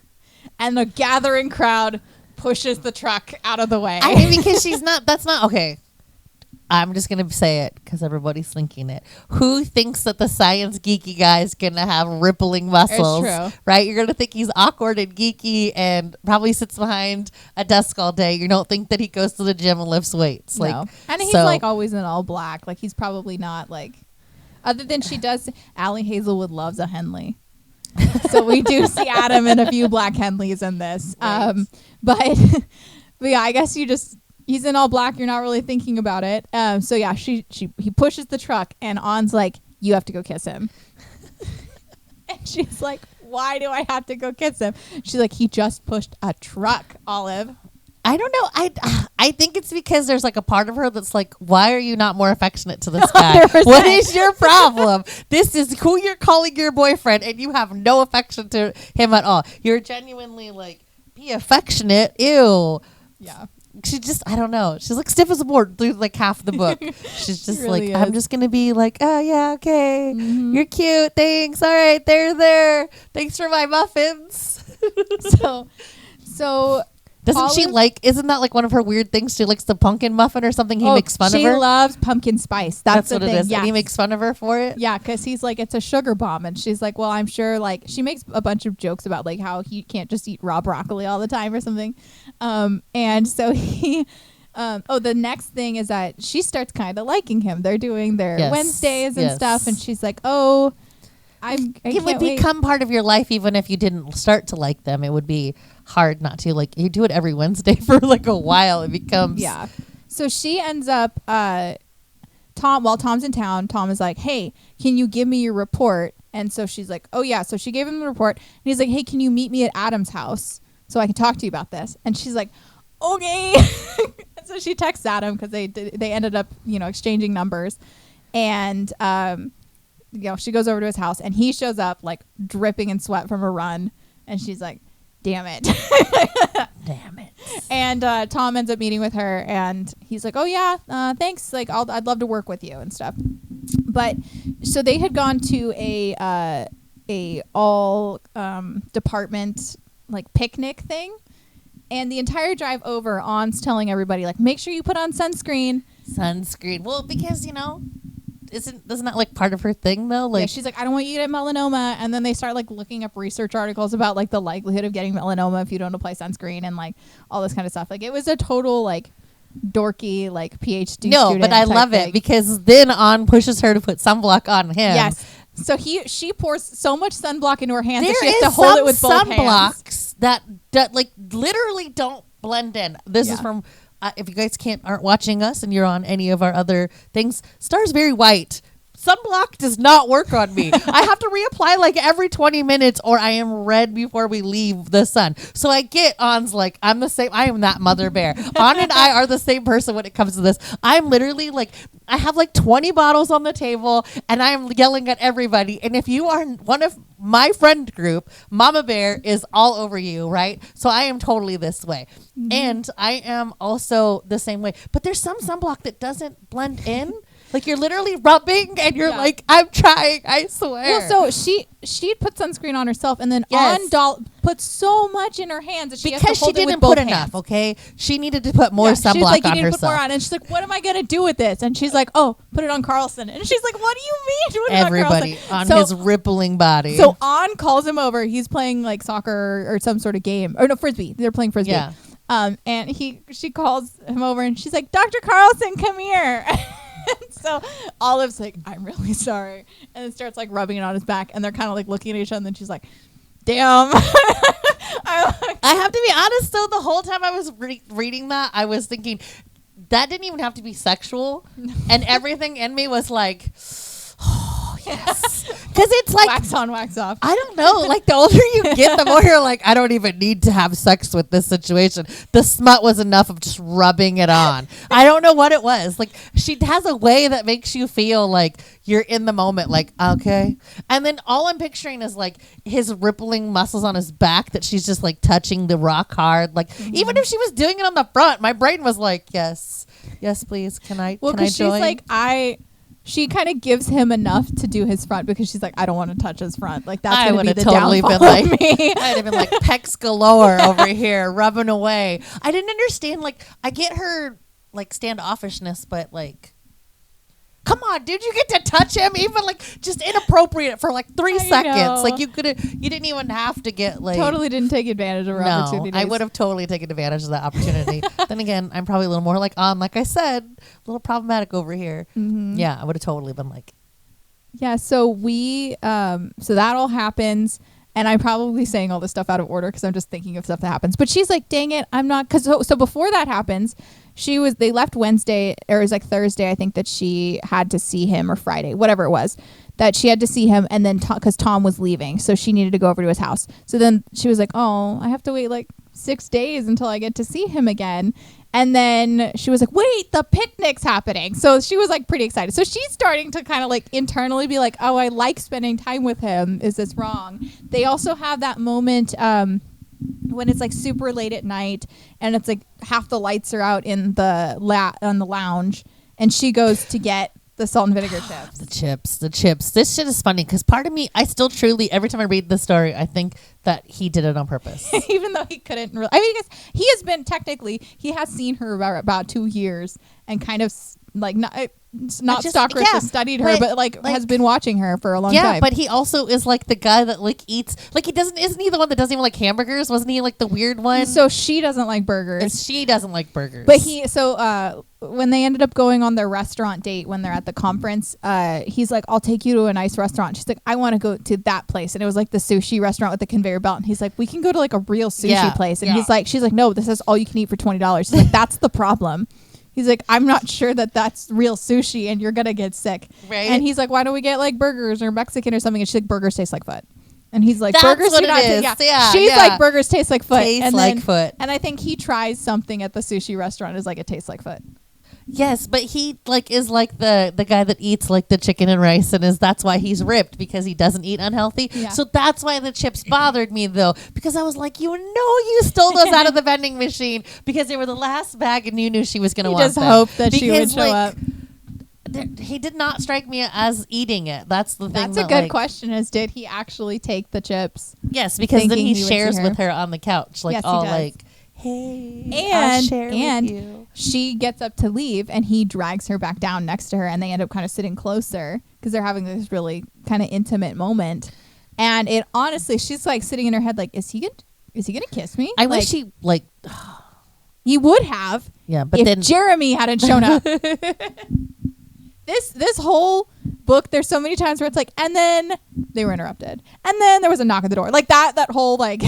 and the gathering crowd, pushes the truck out of the way. I mean, because that's not, okay. I'm just going to say it because everybody's thinking it. Who thinks that the science geeky guy is going to have rippling muscles? It's true. Right? You're going to think he's awkward and geeky and probably sits behind a desk all day. You don't think that he goes to the gym and lifts weights. No. Like, and he's like always in all black. Like, he's probably not like, other than she does, Ali Hazelwood loves a Henley. So we do see Adam in a few black Henleys in this. Right. But yeah, I guess he's in all black. You're not really thinking about it. So yeah, he pushes the truck, and An's like, you have to go kiss him. And she's like, why do I have to go kiss him? She's like, he just pushed a truck, Olive. I don't know. I think it's because there's like a part of her that's like, why are you not more affectionate to this guy? 100%. What is your problem? This is who you're calling your boyfriend, and you have no affection to him at all. You're genuinely like, be affectionate. Ew. Yeah. She just, I don't know. She's like stiff as a board through like half the book. She's just really like, I'm just going to be like, oh yeah, okay. Mm-hmm. You're cute. Thanks. All right. There. Thanks for my muffins. So doesn't she like, isn't that like one of her weird things? She likes the pumpkin muffin or something. He makes fun of her. She loves pumpkin spice. That's what it is. Yes. And he makes fun of her for it. Yeah, because he's like, it's a sugar bomb. And she's like, well, I'm sure, like, she makes a bunch of jokes about like how he can't just eat raw broccoli all the time or something. And so he, the next thing is that she starts kind of liking him. They're doing their Wednesdays and stuff. And she's like, oh, it would become part of your life even if you didn't start to like them. It would be hard not to. Like, you do it every Wednesday for like a while. It becomes So she ends up while Tom's in town, Tom is like, hey, can you give me your report? And so she's like, oh yeah. So she gave him the report, and he's like, hey, can you meet me at Adam's house so I can talk to you about this? And she's like, okay. So she texts Adam because they ended up exchanging numbers, and she goes over to his house, and he shows up like dripping in sweat from a run, and she's like, damn it. Damn it. And Tom ends up meeting with her, and he's like, oh yeah, thanks, like I'd love to work with you and stuff. But so they had gone to a all department like picnic thing, and the entire drive over, On's telling everybody like, make sure you put on sunscreen. Well, because isn't that like part of her thing though? Like, yeah, she's like, I don't want you to get melanoma, and then they start like looking up research articles about like the likelihood of getting melanoma if you don't apply sunscreen and like all this kind of stuff. Like it was a total like dorky like PhD. No, but I love it because then On pushes her to put sunblock on him. Yes. So she pours so much sunblock into her hands that she has to hold it with both hands. Sunblocks that like literally don't blend in. This is from if you guys aren't watching us and you're on any of our other things, Star's very white. Sunblock does not work on me. I have to reapply like every 20 minutes or I am red before we leave the sun. So I get On's like, I'm the same. I am that mother bear. On and I are the same person when it comes to this. I'm literally like, I have like 20 bottles on the table and I am yelling at everybody. And if you are one of my friend group, Mama Bear is all over you, right? So I am totally this way. Mm-hmm. And I am also the same way. But there's some sunblock that doesn't blend in. Like you're literally rubbing and you're like, I'm trying, I swear. Well, so she'd put sunscreen on herself and then On doll put so much in her hands that she has to hold it with both hands. Enough, okay? She needed to put more sunblock like, on you need herself. To put more on. And she's like, what am I going to do with this? And she's like, oh, put it on Carlson. And she's like, what do you mean? Put Everybody it on Carlson? His rippling body. So On calls him over. He's playing like soccer or some sort of game. Or no, Frisbee. They're playing Frisbee. Yeah. And she calls him over and she's like, Dr. Carlson, come here. So Olive's like, I'm really sorry, and then starts like rubbing it on his back, and they're kind of like looking at each other, and then she's like, damn. I have to be honest though, the whole time I was reading that, I was thinking that didn't even have to be sexual, and everything in me was like, oh yes, because it's like wax on, wax off. I don't know, like the older you get, the more you're like, I don't even need to have sex with this situation. The smut was enough of just rubbing it on. I don't know what it was. Like she has a way that makes you feel like you're in the moment, like okay. And then all I'm picturing is like his rippling muscles on his back that she's just like touching the rock hard. Like even if she was doing it on the front, my brain was like, yes, please, can I? Well, because she's like She kind of gives him enough to do his front because she's like, I don't want to touch his front. Like that's going to be the downfall of me. I'd have been like pecs galore over here, rubbing away. I didn't understand. Like I get her like standoffishness, but like, come on, dude, you get to touch him, even like just inappropriate for like 3 seconds. Know. Like you didn't even have to get like. Totally didn't take advantage of her opportunity. I would have totally taken advantage of that opportunity. Then again, I'm probably a little more like like I said, a little problematic over here. Mm-hmm. Yeah, I would have totally been like. Yeah, so so that all happens. And I'm probably saying all this stuff out of order because I'm just thinking of stuff that happens. But she's like, dang it, I'm not. So before that happens, they left Wednesday, or it was like Thursday, I think, that she had to see him, or Friday, whatever it was, that she had to see him. And then because Tom was leaving, so she needed to go over to his house. So then she was like, oh, I have to wait like 6 days until I get to see him again. And then she was like, wait, the picnic's happening. So she was like pretty excited. So she's starting to kind of like internally be like, oh, I like spending time with him. Is this wrong? They also have that moment when it's like super late at night and it's like half the lights are out in the on the lounge, and she goes to get the salt and vinegar chips. The chips. This shit is funny because part of me, I still truly, every time I read the story, I think that he did it on purpose. Even though he couldn't really. I mean, because he has been he has seen her about 2 years and kind of like not stalked her, just studied her, but like has been watching her for a long time. Yeah, but he also is like the guy that like eats, like isn't he the one that doesn't even like hamburgers? Wasn't he like the weird one? So she doesn't like burgers. And she doesn't like burgers. But when they ended up going on their restaurant date when they're at the conference, he's like, I'll take you to a nice restaurant. She's like, I want to go to that place. And it was like the sushi restaurant with the conveyor belt. And he's like, we can go to like a real sushi place. And she's like, no, this is all you can eat for $20. He's like, that's the problem. He's like, I'm not sure that that's real sushi and you're going to get sick. Right. And he's like, why don't we get like burgers or Mexican or something? And she's like, burgers taste like foot. And he's like, that's burgers do not taste. Yeah. She's like, burgers taste like foot. Foot. And I think he tries something at the sushi restaurant. Is like, it tastes like foot. Yes, but he like is like the guy that eats like the chicken and rice, and that's why he's ripped, because he doesn't eat unhealthy. Yeah. So that's why the chips bothered me though, because I was like, you stole those out of the vending machine because they were the last bag and you knew she was going to want them. Just hope that she would show up. he did not strike me as eating it. That's the thing. That's a good question. Is did he actually take the chips? Yes, because then he shares with her on the couch, like, yes, all like, hey, I'll share with you. She gets up to leave, and he drags her back down next to her, and they end up kind of sitting closer because they're having this really kind of intimate moment. And it honestly, she's like sitting in her head, like, is he gonna kiss me? I wish he like. He would have. Yeah, but if then Jeremy hadn't shown up. This whole book, there's so many times where it's like, and then they were interrupted, and then there was a knock at the door, like that whole like.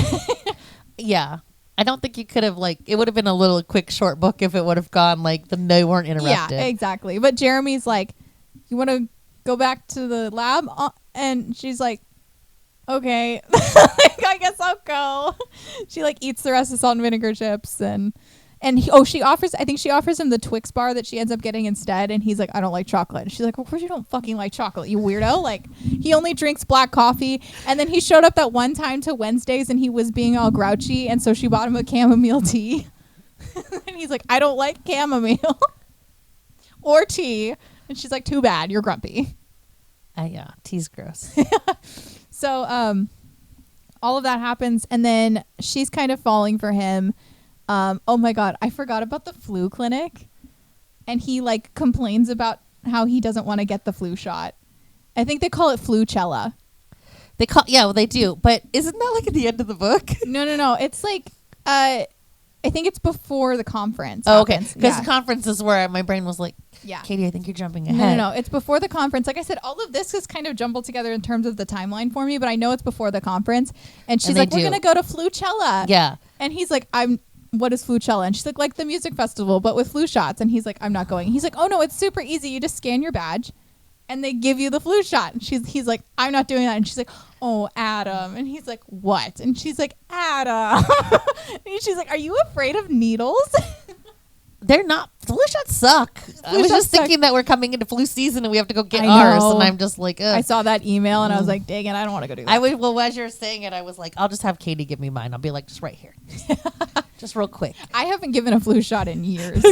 Yeah, I don't think you could have like. It would have been a little quick short book if it would have gone like they weren't interrupted. Yeah, exactly. But Jeremy's like, you want to go back to the lab, and she's like, okay, like, I guess I'll go. She like eats the rest of salt and vinegar chips she offers him the Twix bar that she ends up getting instead, and he's like, I don't like chocolate. And she's like, of course you don't fucking like chocolate, you weirdo. Like, he only drinks black coffee. And then he showed up that one time to Wednesdays and he was being all grouchy, and so she bought him a chamomile tea. And he's like, I don't like chamomile or tea. And she's like, too bad, you're grumpy. Yeah, tea's gross. So all of that happens, and then she's kind of falling for him. Oh my God, I forgot about the flu clinic. And he like complains about how he doesn't want to get the flu shot. I think they call it Flucella. They do. But isn't that like at the end of the book? No. It's like, I think it's before the conference. Oh, okay. Because the conference is where my brain was like, yeah, Katie, I think you're jumping ahead. No. It's before the conference. Like I said, all of this is kind of jumbled together in terms of the timeline for me, but I know it's before the conference. And she's like, we're going to go to Flucella. Yeah. And he's like, what is Flucella? And she's like the music festival, but with flu shots. And he's like, I'm not going. He's like, oh no, it's super easy. You just scan your badge and they give you the flu shot. And he's like, I'm not doing that. And she's like, oh, Adam. And he's like, what? And she's like, Adam. And she's like, are you afraid of needles? They're not. Flu shots suck. I was just thinking that we're coming into flu season and we have to go get ours. And I'm just like, ugh. I saw that email and I was like, dang it, I don't want to go do that. Well, as you're saying it, I was like, I'll just have Katie give me mine. I'll be like, just right here. Just real quick. I haven't given a flu shot in years.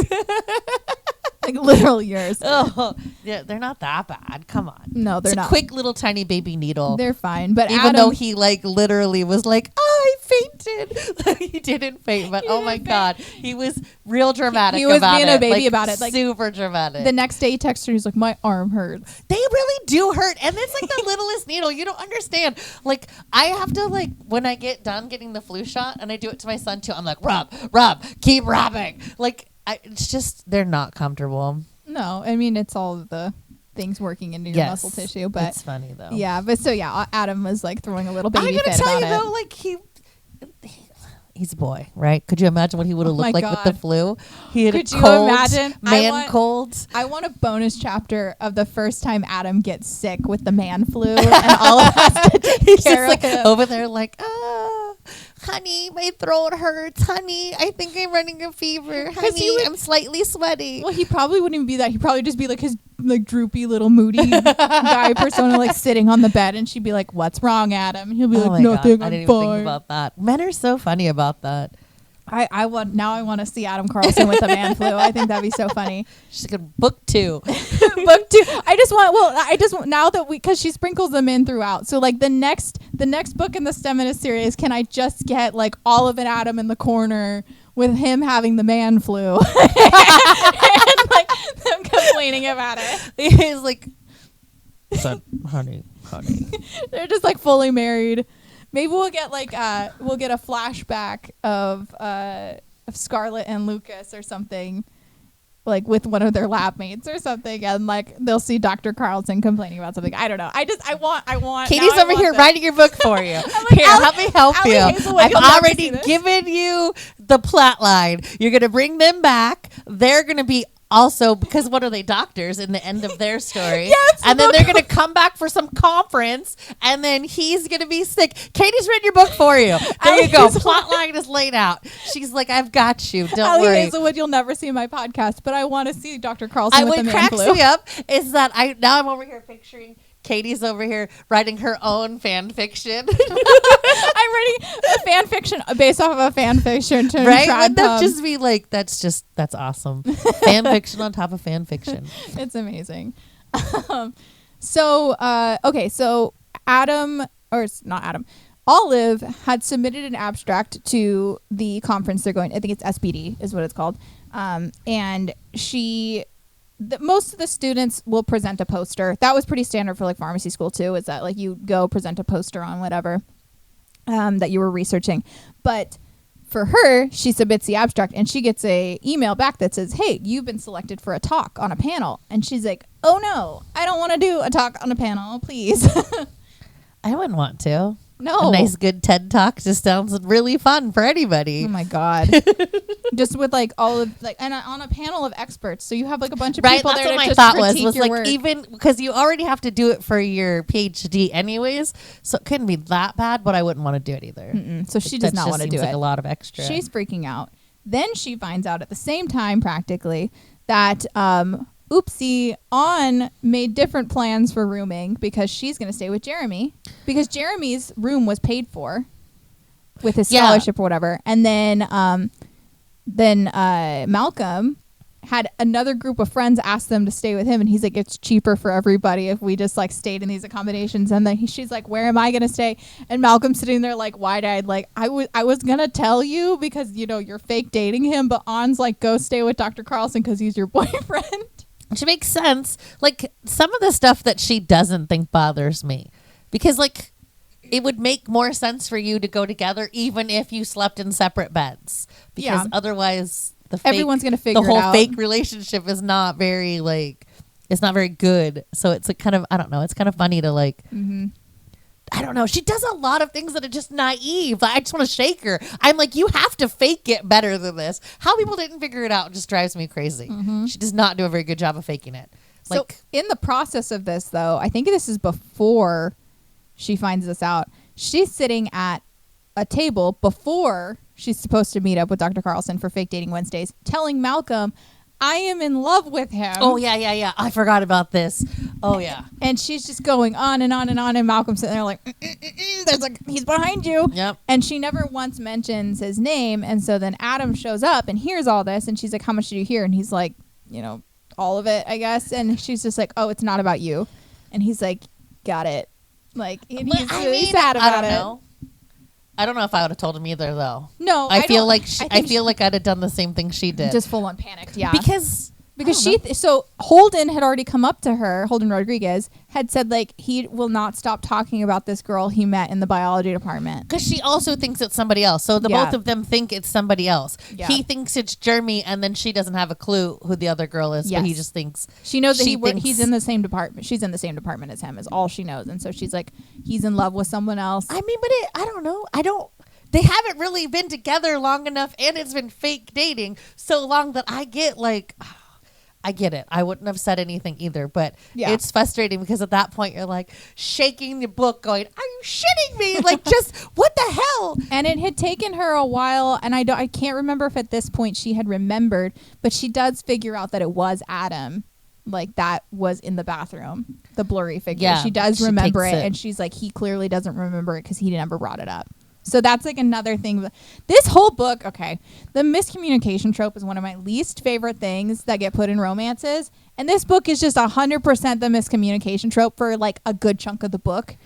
Like literal years. Oh, yeah, they're not that bad. Come on. No, they're not. It's a quick little tiny baby needle. They're fine. But even though he like literally was like, I fainted. He didn't faint, but oh my God. He was real dramatic he was about being it. A baby about it. Like super dramatic. The next day he texted her, he's like, my arm hurts. They really do hurt. And it's like the littlest needle. You don't understand. Like I have to like when I get done getting the flu shot and I do it to my son too, I'm like, rub, keep rubbing. Like it's just they're not comfortable. No, I mean it's all the things working into your muscle tissue, but it's funny though. Yeah, but so yeah, Adam was like throwing a little baby fit about it. I gotta tell you though, like he's a boy, right? Could you imagine what he would have looked like with the flu? He had Could a you cold, imagine? cold. I want a bonus chapter of the first time Adam gets sick with the man flu and all of us to take care of him. Over there like, honey, my throat hurts. Honey, I think I'm running a fever. Honey, I'm slightly sweaty. Well, he probably wouldn't even be that. He'd probably just be like his like droopy little moody guy persona, like sitting on the bed, and she'd be like, "What's wrong, Adam?" And he'll be like, "Nothing." I didn't even think about that. Men are so funny about that. I want to see Adam Carlson with the man flu. I think that'd be so funny. She's like, book 2. Book 2. I just want now that because she sprinkles them in throughout. So like the next book in the STEMinist series, can I just get like all of an Adam in the corner with him having the man flu and like them complaining about it? He's like, son, honey. They're just like fully married. Maybe we'll get like a flashback of Scarlett and Lucas or something, like with one of their lab mates or something, and like they'll see Dr. Carlson complaining about something. I don't know. I want. Katie's over here writing your book for you. Like, here, let me help you. Hazelwood, I've already given you the plot line. You're gonna bring them back. They're gonna be. Also, because what are they, doctors in the end of their story? Yes, and then they're going to come back for some conference, and then he's going to be sick. Katie's written your book for you. There you go. Plot line is laid out. She's like, I've got you. Don't Ali worry. Hazelwood, you'll never see my podcast, but I want to see Dr. Carlson with the man flu. What cracks me up is that I'm over here picturing Katie's over here writing her own fan fiction. I'm writing a fan fiction based off of a fan fiction. Right? Wouldn't that just be like, that's awesome. Fan fiction on top of fan fiction. It's amazing. So Adam, or it's not Adam, Olive had submitted an abstract to the conference they're going. I think it's SPD is what it's called. And most of the students will present a poster. That was pretty standard for like pharmacy school too, is that like you go present a poster on whatever that you were researching. But for her, she submits the abstract and she gets a email back that says, hey, you've been selected for a talk on a panel. And she's like, oh no, I don't want to do a talk on a panel, please. I wouldn't want to. No. A nice good TED Talk just sounds really fun for anybody. Oh my God. Just with like all of like, and on a panel of experts. So you have like a bunch of people there to just critique your work. Even because you already have to do it for your PhD anyways. So it couldn't be that bad, but I wouldn't want to do it either. So she does not want to do it. Like a lot of extra. She's freaking out. Then she finds out at the same time practically that, oopsie, On made different plans for rooming because she's going to stay with Jeremy because Jeremy's room was paid for with his scholarship or whatever. And then Malcolm had another group of friends ask them to stay with him. And he's like, it's cheaper for everybody if we just like stayed in these accommodations. And then she's like, where am I going to stay? And Malcolm's sitting there like wide-eyed, like I was going to tell you because, you know, you're fake dating him. But On's like, go stay with Dr. Carlson because he's your boyfriend. Which makes sense. Like some of the stuff that she doesn't think bothers me because like it would make more sense for you to go together even if you slept in separate beds because otherwise everyone's going to figure it out. The whole fake relationship is not very like, it's not very good. So it's like kind of, I don't know. It's kind of funny to like, I don't know. She does a lot of things that are just naive. Like, I just want to shake her. I'm like, you have to fake it better than this. How people didn't figure it out just drives me crazy. She does not do a very good job of faking it. Like, so in the process of this, though, I think this is before she finds this out. She's sitting at a table before she's supposed to meet up with Dr. Carlson for Fake Dating Wednesdays, telling Malcolm, I am in love with him. Oh, yeah. I forgot about this. Oh, yeah. And she's just going on and on and on. And Malcolm's sitting there like, there's like, he's behind you. Yep. And she never once mentions his name. And so then Adam shows up and hears all this. And she's like, how much did you hear? And he's like, you know, all of it, I guess. And she's just like, oh, it's not about you. And he's like, got it. Like, and he's really sad about it. I don't know if I would have told him either, though. No, I feel like I'd have done the same thing she did. Just full on panicked, yeah. Because so Holden had already come up to her. Holden Rodriguez had said like he will not stop talking about this girl he met in the biology department because she also thinks it's somebody else. So both of them think it's somebody else. Yeah. He thinks it's Jeremy, and then she doesn't have a clue who the other girl is. But he just thinks she knows that he's in the same department. She's in the same department as him. Is all she knows, and so she's like he's in love with someone else. I mean, but I don't know. They haven't really been together long enough, and it's been fake dating so long that I get like. I get it. I wouldn't have said anything either, but it's frustrating because at that point you're like shaking the book going, are you shitting me? Like just what the hell? And it had taken her a while, and I can't remember if at this point she had remembered, but she does figure out that it was Adam. Like that was in the bathroom, the blurry figure. Yeah, she does remember it, and she's like, he clearly doesn't remember it because he never brought it up. So that's like another thing. This whole book, okay, the miscommunication trope is one of my least favorite things that get put in romances. And this book is just 100% the miscommunication trope for like a good chunk of the book.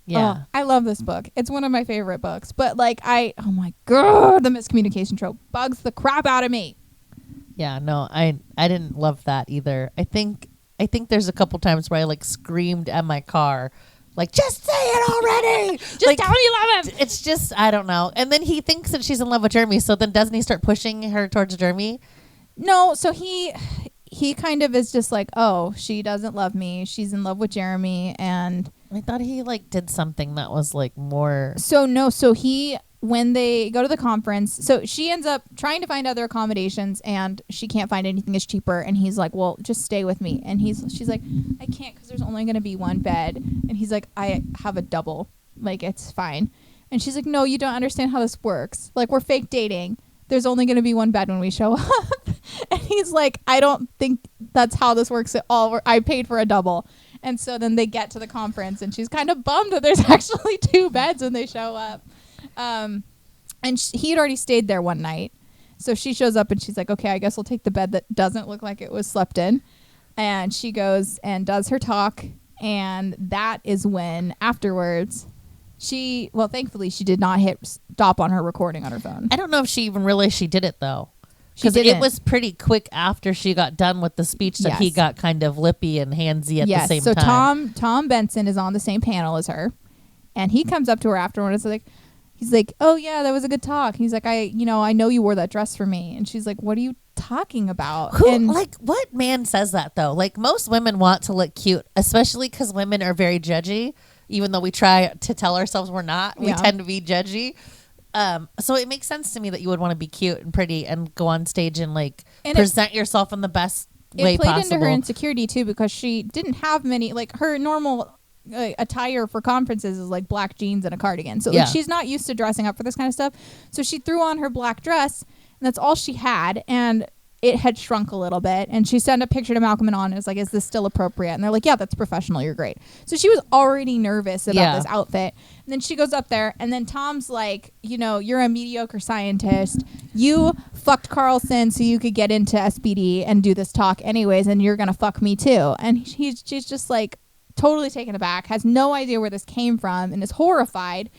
Yeah. I love this book. It's one of my favorite books. But like oh my God, the miscommunication trope bugs the crap out of me. Yeah, no, I didn't love that either. I think there's a couple times where I like screamed at my car. Like, just say it already. Just like, tell me you love him. It's just, I don't know. And then he thinks that she's in love with Jeremy. So then doesn't he start pushing her towards Jeremy? No. So he kind of is just like, oh, she doesn't love me. She's in love with Jeremy. And I thought he like did something that was like more. So when they go to the conference, so she ends up trying to find other accommodations and she can't find anything that's cheaper. And he's like, well, just stay with me. And she's like, I can't because there's only going to be one bed. And he's like, I have a double. Like, it's fine. And she's like, no, you don't understand how this works. Like, we're fake dating. There's only going to be one bed when we show up. And he's like, I don't think that's how this works at all. I paid for a double. And so then they get to the conference, and she's kind of bummed that there's actually 2 beds when they show up. And he had already stayed there one night. So she shows up, and she's like, okay, I guess I'll take the bed that doesn't look like it was slept in. And she goes and does her talk. And that is when afterwards thankfully she did not hit stop on her recording on her phone. I don't know if she even realized she did it though. Because it was pretty quick after she got done with the speech that he got kind of lippy and handsy at the same time. So Tom Benson is on the same panel as her, and he comes up to her afterwards and he's like, oh yeah, that was a good talk. He's like, I know you wore that dress for me. And she's like, what are you talking about? What man says that though? Like, most women want to look cute, especially because women are very judgy. Even though we try to tell ourselves we're not, we tend to be judgy. So it makes sense to me that you would want to be cute and pretty and go on stage and present yourself in the best way possible. It played into her insecurity too, because she didn't have many, her normal attire for conferences is like black jeans and a cardigan. So she's not used to dressing up for this kind of stuff. So she threw on her black dress, and that's all she had. And it had shrunk a little bit, and she sent a picture to Malcolm and On and was like, is this still appropriate? And they're like, yeah, that's professional, you're great. So she was already nervous about this outfit. And then she goes up there, and then Tom's like, you're a mediocre scientist, you fucked Carlson so you could get into SPD and do this talk anyways, and you're gonna fuck me too. And she's just like totally taken aback, has no idea where this came from, and is horrified.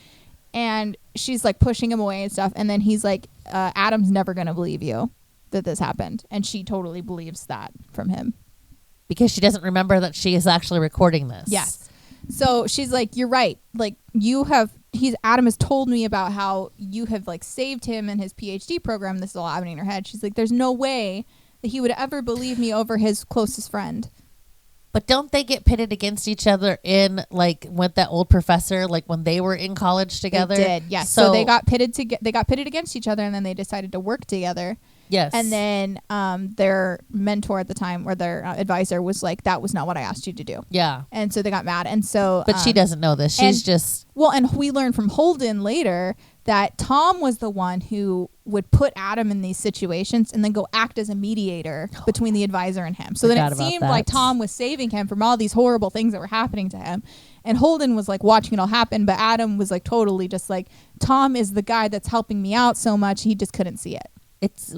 And she's like pushing him away and stuff, and then he's like, Adam's never gonna believe you that this happened. And she totally believes that from him, because she doesn't remember that she is actually recording this. Yes. So she's like, you're right. Like, Adam has told me about how you have saved him in his PhD program. This is all happening in her head. She's like, there's no way that he would ever believe me over his closest friend. But don't they get pitted against each other in with that old professor, when they were in college together? They did, yes. So they got pitted against each other, and then they decided to work together. Yes. And then their mentor at the time, or their advisor, was like, that was not what I asked you to do. Yeah. And so they got mad. And so but she doesn't know this. She's just... Well, and we learned from Holden later that Tom was the one who would put Adam in these situations and then go act as a mediator between the advisor and him. So then it seemed like Tom was saving him from all these horrible things that were happening to him. And Holden was watching it all happen, but Adam was totally just Tom is the guy that's helping me out so much, he just couldn't see it. It's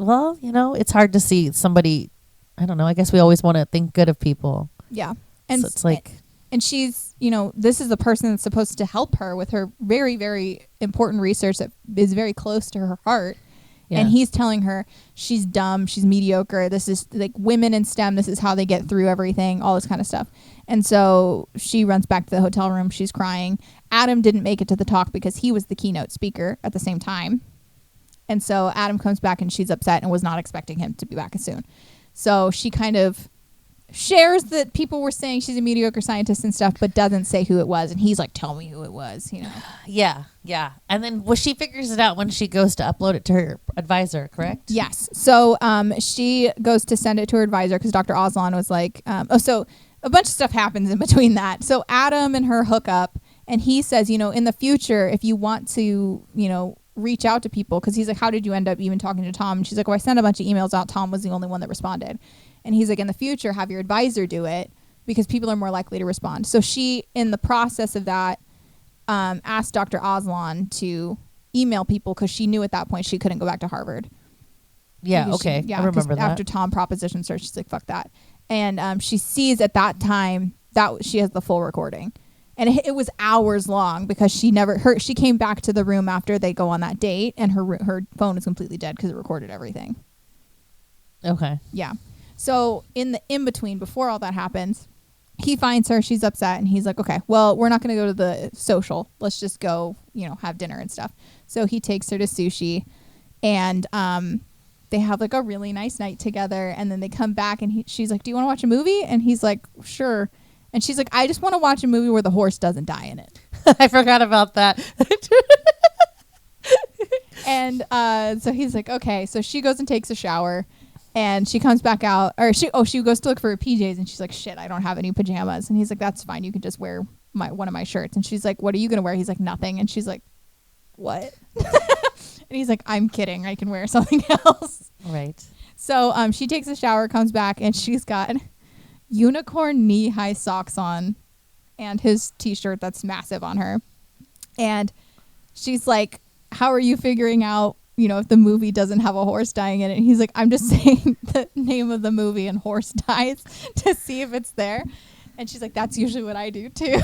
hard to see somebody, I don't know, I guess we always want to think good of people. Yeah. And so it's and she's, this is the person that's supposed to help her with her very, very important research that is very close to her heart. Yeah. And he's telling her she's dumb, she's mediocre. This is women in STEM. This is how they get through everything, all this kind of stuff. And so she runs back to the hotel room. She's crying. Adam didn't make it to the talk because he was the keynote speaker at the same time. And so Adam comes back, and she's upset and was not expecting him to be back as soon. So she kind of shares that people were saying she's a mediocre scientist and stuff, but doesn't say who it was. And he's like, tell me who it was, Yeah. And then she figures it out when she goes to upload it to her advisor, correct? Yes. So she goes to send it to her advisor because Dr. Aslan was like, so a bunch of stuff happens in between that. So Adam and her hook up, and he says, in the future, if you want to, reach out to people, because he's like, how did you end up even talking to Tom? And she's like, I sent a bunch of emails out. Tom was the only one that responded. And he's like, in the future, have your advisor do it, because people are more likely to respond. So she, in the process of that, asked Dr. Aslan to email people, because she knew at that point she couldn't go back to Harvard. Yeah, okay. I remember that. After Tom propositioned her, she's like, fuck that. And she sees at that time that she has the full recording. And it was hours long, because she came back to the room after they go on that date, and her phone is completely dead because it recorded everything. Okay. Yeah. So in between, before all that happens, he finds her, she's upset, and he's like, okay, well, we're not going to go to the social. Let's just go, have dinner and stuff. So he takes her to sushi, and they have a really nice night together. And then they come back, and she's like, do you want to watch a movie? And he's like, sure. And she's like, I just want to watch a movie where the horse doesn't die in it. I forgot about that. And so he's like, okay. So she goes and takes a shower, and she comes back out. Or she goes to look for her PJs, and she's like, shit, I don't have any pajamas. And he's like, that's fine. You can just wear one of my shirts. And she's like, what are you going to wear? He's like, nothing. And she's like, what? And he's like, I'm kidding. I can wear something else. Right. So she takes a shower, comes back, and she's got unicorn knee-high socks on and his t-shirt that's massive on her. And she's like, how are you figuring out, if the movie doesn't have a horse dying in it? And he's like, I'm just saying the name of the movie and horse dies to see if it's there. And she's like, that's usually what I do too.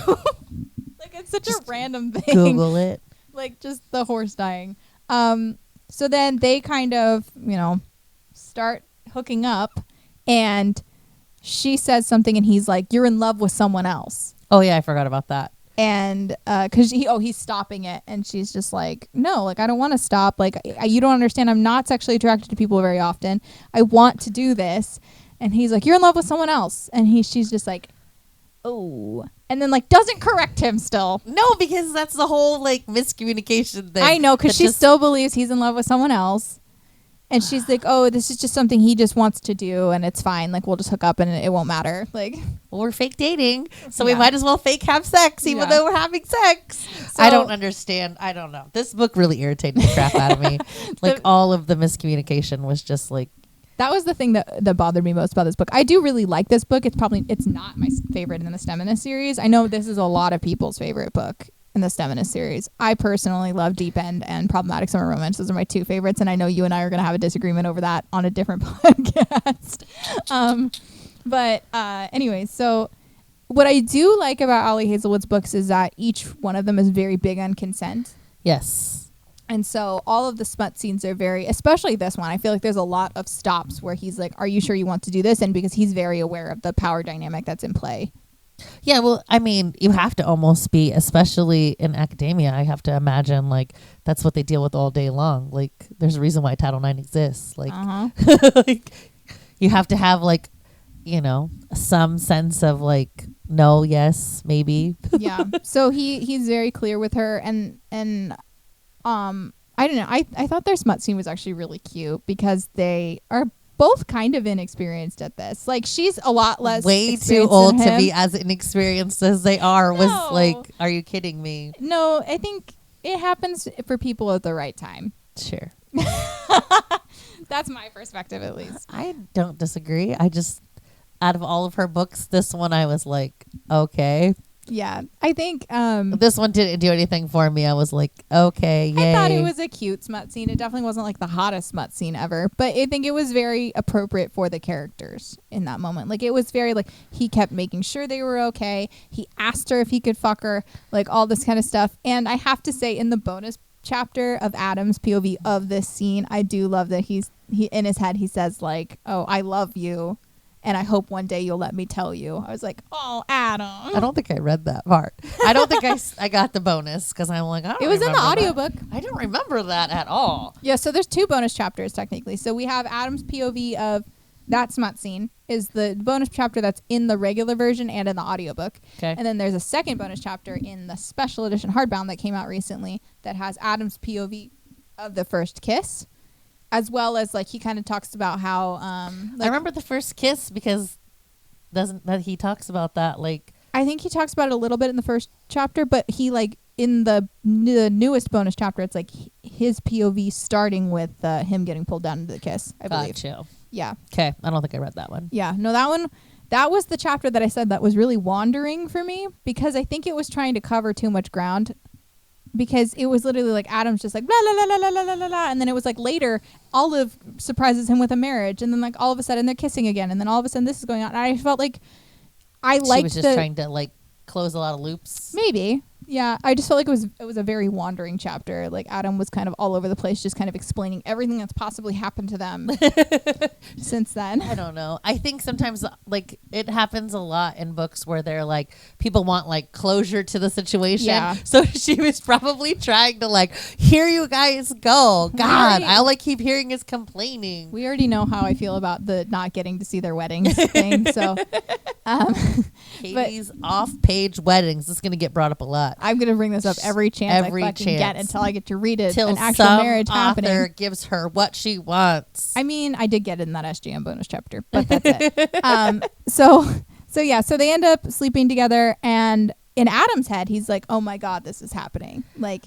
Like, it's such just a random thing. Google it. Like, just the horse dying. So then they kind of, start hooking up, and she says something and he's like, you're in love with someone else. Oh yeah, I forgot about that. And because he's stopping it, and she's just like, no, like, I don't want to stop. Like, you don't understand. I'm not sexually attracted to people very often. I want to do this. And he's like, you're in love with someone else. And she's just like, oh. And then, like, doesn't correct him still. No, because that's the whole, like, miscommunication thing. I know, because she still believes he's in love with someone else. And she's like, oh, this is just something he just wants to do, and it's fine. Like, we'll just hook up, and it won't matter. Like, well, we're fake dating, so we might as well fake have sex, even though we're having sex. So, I don't understand. I don't know. This book really irritated the crap out of me. Like, all of the miscommunication was just, like... That was the thing that bothered me most about this book. I do really like this book. It's not my favorite in the STEMinist series. I know this is a lot of people's favorite book in the STEMinist series. I personally love Deep End and Problematic Summer Romance. Those are my two favorites, and I know you and I are going to have a disagreement over that on a different podcast. Anyways, so what I do like about Ali Hazelwood's books is that each one of them is very big on consent. Yes. And so all of the smut scenes are especially this one, I feel like there's a lot of stops where he's like, are you sure you want to do this? And because he's very aware of the power dynamic that's in play. Yeah, well, I mean, you have to almost be, especially in academia, I have to imagine, like, that's what they deal with all day long. Like, there's a reason why Title IX exists. Like, like, you have to have, like, some sense of, like, no, yes, maybe. Yeah. So he's very clear with her, and I don't know. I thought their smut scene was actually really cute because they are both kind of inexperienced at this. Like, she's a lot less way too old to be as inexperienced as they are. No. Was like, are you kidding me? No, I think it happens for people at the right time. Sure. That's my perspective, at least. I don't disagree. I just, out of all of her books, this one I was like, okay. Yeah, I think this one didn't do anything for me. I was like, okay, yay. I thought it was a cute smut scene. It definitely wasn't like the hottest smut scene ever, but I think it was very appropriate for the characters in that moment. Like, it was very, like, he kept making sure they were okay. He asked her if he could fuck her, like, all this kind of stuff. And I have to say, in the bonus chapter of Adam's POV of this scene, I do love that he in his head he says, like, oh, I love you, and I hope one day you'll let me tell you. I was like, oh, Adam. I don't think I read that part. I don't think I got the bonus because I'm like, it was in the audiobook. I don't remember that at all. Yeah, so there's 2 bonus chapters technically. So we have Adam's POV of that smut scene is the bonus chapter that's in the regular version and in the audiobook. Okay. And then there's a second bonus chapter in the special edition hardbound that came out recently that has Adam's POV of the first kiss. As well as, like, he kind of talks about how I remember the first kiss because he talks about that, like, I think he talks about it a little bit in the first chapter, but he, like, in the newest bonus chapter, it's like his POV starting with him getting pulled down into the kiss, I believe. Gotcha. Yeah. Okay. I don't think I read that one. Yeah. No, that was the chapter that I said that was really wandering for me because I think it was trying to cover too much ground. Because it was literally like Adam's just like blah, blah, blah, blah, blah, blah, blah, blah. And then it was like later Olive surprises him with a marriage, and then like all of a sudden they're kissing again, and then all of a sudden this is going on. And I felt like she was just trying to like close a lot of loops. Maybe. Yeah, I just felt like it was a very wandering chapter. Like Adam was kind of all over the place, just kind of explaining everything that's possibly happened to them since then. I don't know. I think sometimes like it happens a lot in books where they're like people want like closure to the situation. Yeah. So she was probably trying to like, here you guys go. God, all I keep hearing is complaining. We already know how I feel about the not getting to see their weddings thing. So Katie's off-page weddings. This is going to get brought up a lot. I'm going to bring this up every chance I fucking get until I get to read it. Till an actual marriage happening. Author gives her what she wants. I mean, I did get it in that SGM bonus chapter, but that's it. So they end up sleeping together, and in Adam's head, he's like, oh my God, this is happening. Like,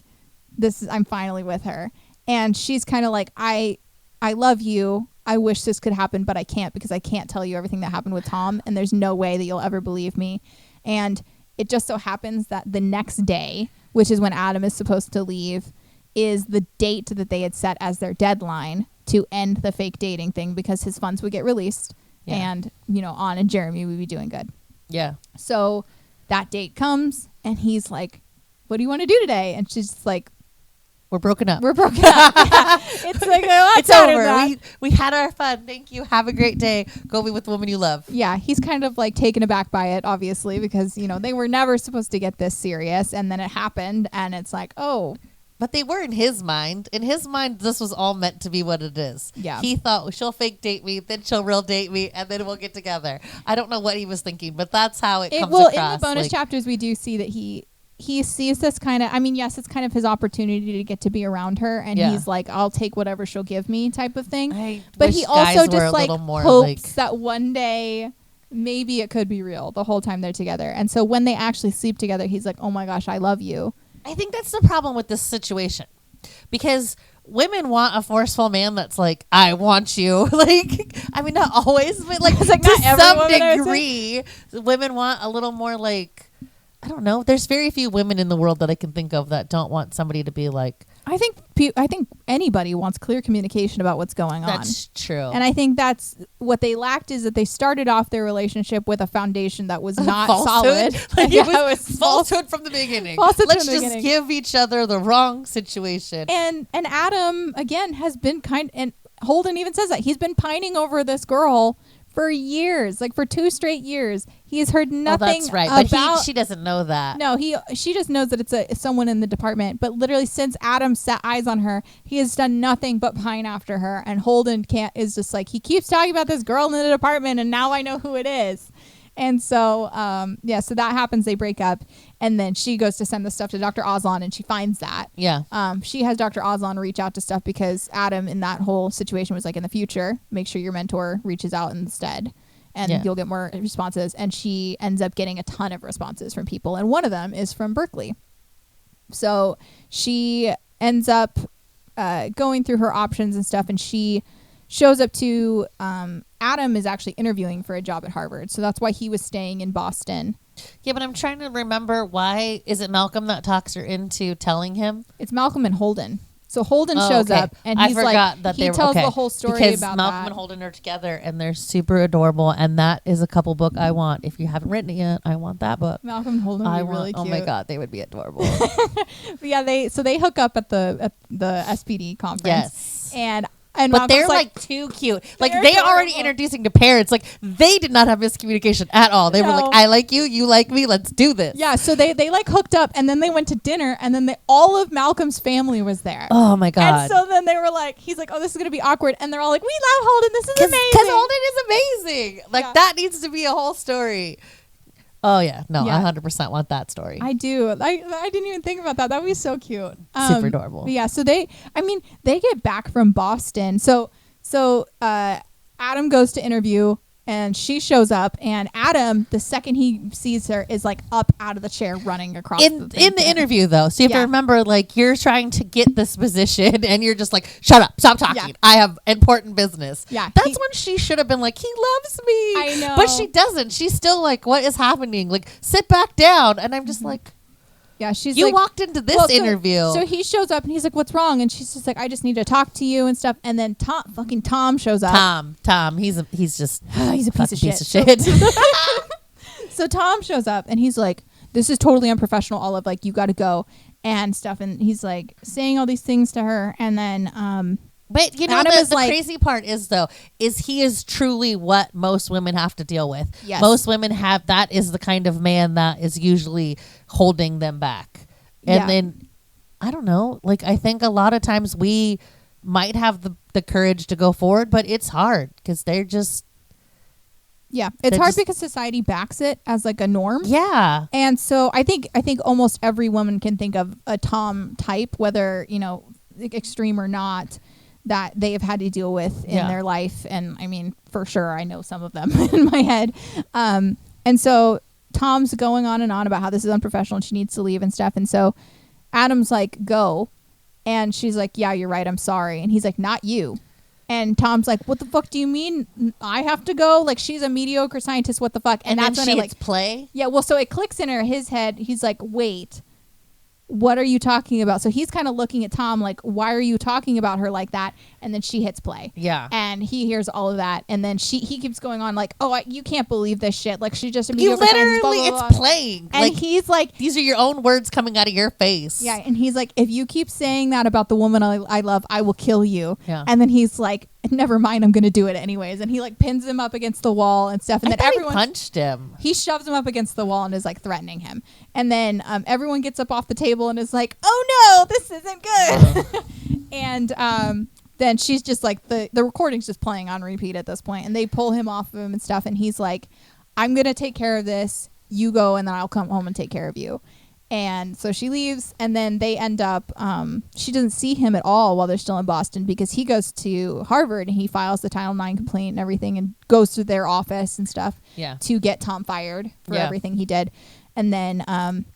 I'm finally with her. And she's kind of like, I love you. I wish this could happen, but I can't because I can't tell you everything that happened with Tom, and there's no way that you'll ever believe me. And it just so happens that the next day, which is when Adam is supposed to leave, is the date that they had set as their deadline to end the fake dating thing because his funds would get released and, you know, Anna and Jeremy would be doing good. Yeah. So that date comes and he's like, what do you want to do today? And she's like, we're broken up. We're broken up. Yeah. It's like, it's over. We had our fun. Thank you. Have a great day. Go be with the woman you love. Yeah. He's kind of like taken aback by it, obviously, because, you know, they were never supposed to get this serious. And then it happened. And it's like, oh. But they were in his mind. In his mind, this was all meant to be what it is. Yeah. He thought, she'll fake date me, then she'll real date me, and then we'll get together. I don't know what he was thinking, but that's how it comes across. Well, in the bonus chapters, we do see that he sees this kind of, I mean, yes, it's kind of his opportunity to get to be around her. And he's like, I'll take whatever she'll give me type of thing. But he also just like hopes that one day maybe it could be real the whole time they're together. And so when they actually sleep together, he's like, oh my gosh, I love you. I think that's the problem with this situation, because women want a forceful man that's like, I want you. Like, I mean, not always, but like, it's like to some degree, women want a little more like, I don't know. There's very few women in the world that I can think of that don't want somebody to be like. I think anybody wants clear communication about what's going on. That's true. And I think that's what they lacked, is that they started off their relationship with a foundation that was not solid. Like it was falsehood from the beginning. Let's just give each other the wrong situation. And Adam, again, has been and Holden even says that he's been pining over this girl for years, like for 2 straight years. He has heard nothing. That's right, but she doesn't know that. No, she just knows that it's someone in the department. But literally, since Adam set eyes on her, he has done nothing but pine after her. And Holden is just like, he keeps talking about this girl in the department, and now I know who it is. And so, so that happens. They break up, and then she goes to send the stuff to Dr. Ozlon, and she finds that. Yeah. She has Dr. Ozlon reach out to stuff because Adam in that whole situation was like, in the future, make sure your mentor reaches out instead, and you'll get more responses. And she ends up getting a ton of responses from people, and one of them is from Berkeley. So she ends up going through her options and stuff, and she shows up to Adam is actually interviewing for a job at Harvard. So that's why he was staying in Boston. Yeah, but I'm trying to remember, why is it Malcolm that talks her into telling him? It's Malcolm and Holden. So Holden shows up, and he's he tells the whole story because about Malcolm that. and Holden are together, and they're super adorable, and that is a couple book I want. If you haven't written it yet, I want that book. Malcolm and Holden would be really cute. Oh my God, they would be adorable. Yeah, they hook up at the SPD conference. Yes, but Malcolm's they're like too cute. Like they already introducing to parents. Like they did not have miscommunication at all. They were like, I like you, you like me, let's do this. Yeah, so they like hooked up, and then they went to dinner, and then all of Malcolm's family was there. Oh my God. And so then they were like, he's like, oh, this is gonna be awkward, and they're all like, we love Holden, this is amazing. Because Holden is amazing. Like that needs to be a whole story. Oh yeah, no, I 100% want that story. I do. I didn't even think about that. That would be so cute. Super adorable. Yeah. So they get back from Boston. So Adam goes to interview, and she shows up, and Adam, the second he sees her, is like up out of the chair running across in the interview though. So you have to remember, like, you're trying to get this position, and you're just like, shut up, stop talking. Yeah. I have important business. Yeah. That's when she should have been like, he loves me. I know. But she doesn't. She's still like, what is happening? Like, sit back down. And I'm just like, yeah, she's you like, walked into this interview. So he shows up, and he's like, what's wrong? And she's just like, I just need to talk to you and stuff. And then Tom shows up. Tom, he's just he's a piece of shit. So Tom shows up, and he's like, this is totally unprofessional, Olive, like, you got to go and stuff. And he's like saying all these things to her, and then but you know, the crazy part is he is truly what most women have to deal with. Yes. Most women that is the kind of man that is usually holding them back. And then, I don't know, like, I think a lot of times we might have the courage to go forward, but it's hard because they're just. Yeah, it's hard because society backs it as like a norm. Yeah. And so I think almost every woman can think of a Tom type, whether, you know, extreme or not, that they have had to deal with in their life. And I mean, for sure, I know some of them in my head. And so Tom's going on and on about how this is unprofessional and she needs to leave and stuff. And so Adam's like, go. And she's like, yeah, you're right, I'm sorry. And he's like, not you. And Tom's like, what the fuck do you mean I have to go? Like, she's a mediocre scientist. What the fuck? And that's then when she it like play. Yeah. Well, so it clicks in his head. He's like, wait, what are you talking about? So he's kind of looking at Tom like, why are you talking about her like that? And then she hits play. Yeah. And he hears all of that. And then he keeps going on like, oh, you can't believe this shit. Like, she just You literally, blah, blah, blah. it's playing. And he's like, these are your own words coming out of your face. Yeah. And he's like, if you keep saying that about the woman I love, I will kill you. Yeah. And then he's like, never mind, I'm going to do it anyways. And he like pins him up against the wall and stuff. And then everyone punched him. He shoves him up against the wall and is like threatening him. And then everyone gets up off the table and is like, oh no, this isn't good. And then she's just like, the recording's just playing on repeat at this point. And they pull him off of him and stuff. And he's like, I'm going to take care of this. You go and then I'll come home and take care of you. And so she leaves, and then they end up, she doesn't see him at all while they're still in Boston, because he goes to Harvard and he files the Title IX complaint and everything and goes to their office and stuff to get Tom fired for everything he did. And then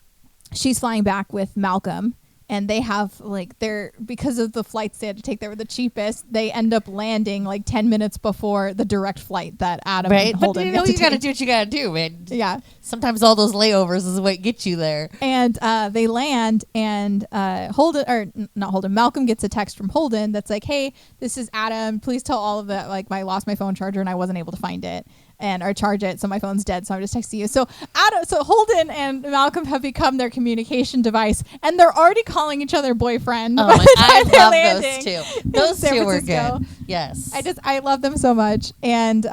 she's flying back with Malcolm, and they have like because of the flights they had to take, they were the cheapest. They end up landing like 10 minutes before the direct flight that Adam and Holden But you gotta do what you gotta do, man. Yeah. Sometimes all those layovers is what gets you there. And they land, and Malcolm gets a text from Holden that's like, hey, this is Adam. Please tell all of that. Like, I lost my phone charger and I wasn't able to find it or charge it, so my phone's dead, so I'm just texting you. So Holden and Malcolm have become their communication device, and they're already calling each other boyfriend. Oh, I love those two. Those two were good. Yes. I love them so much. And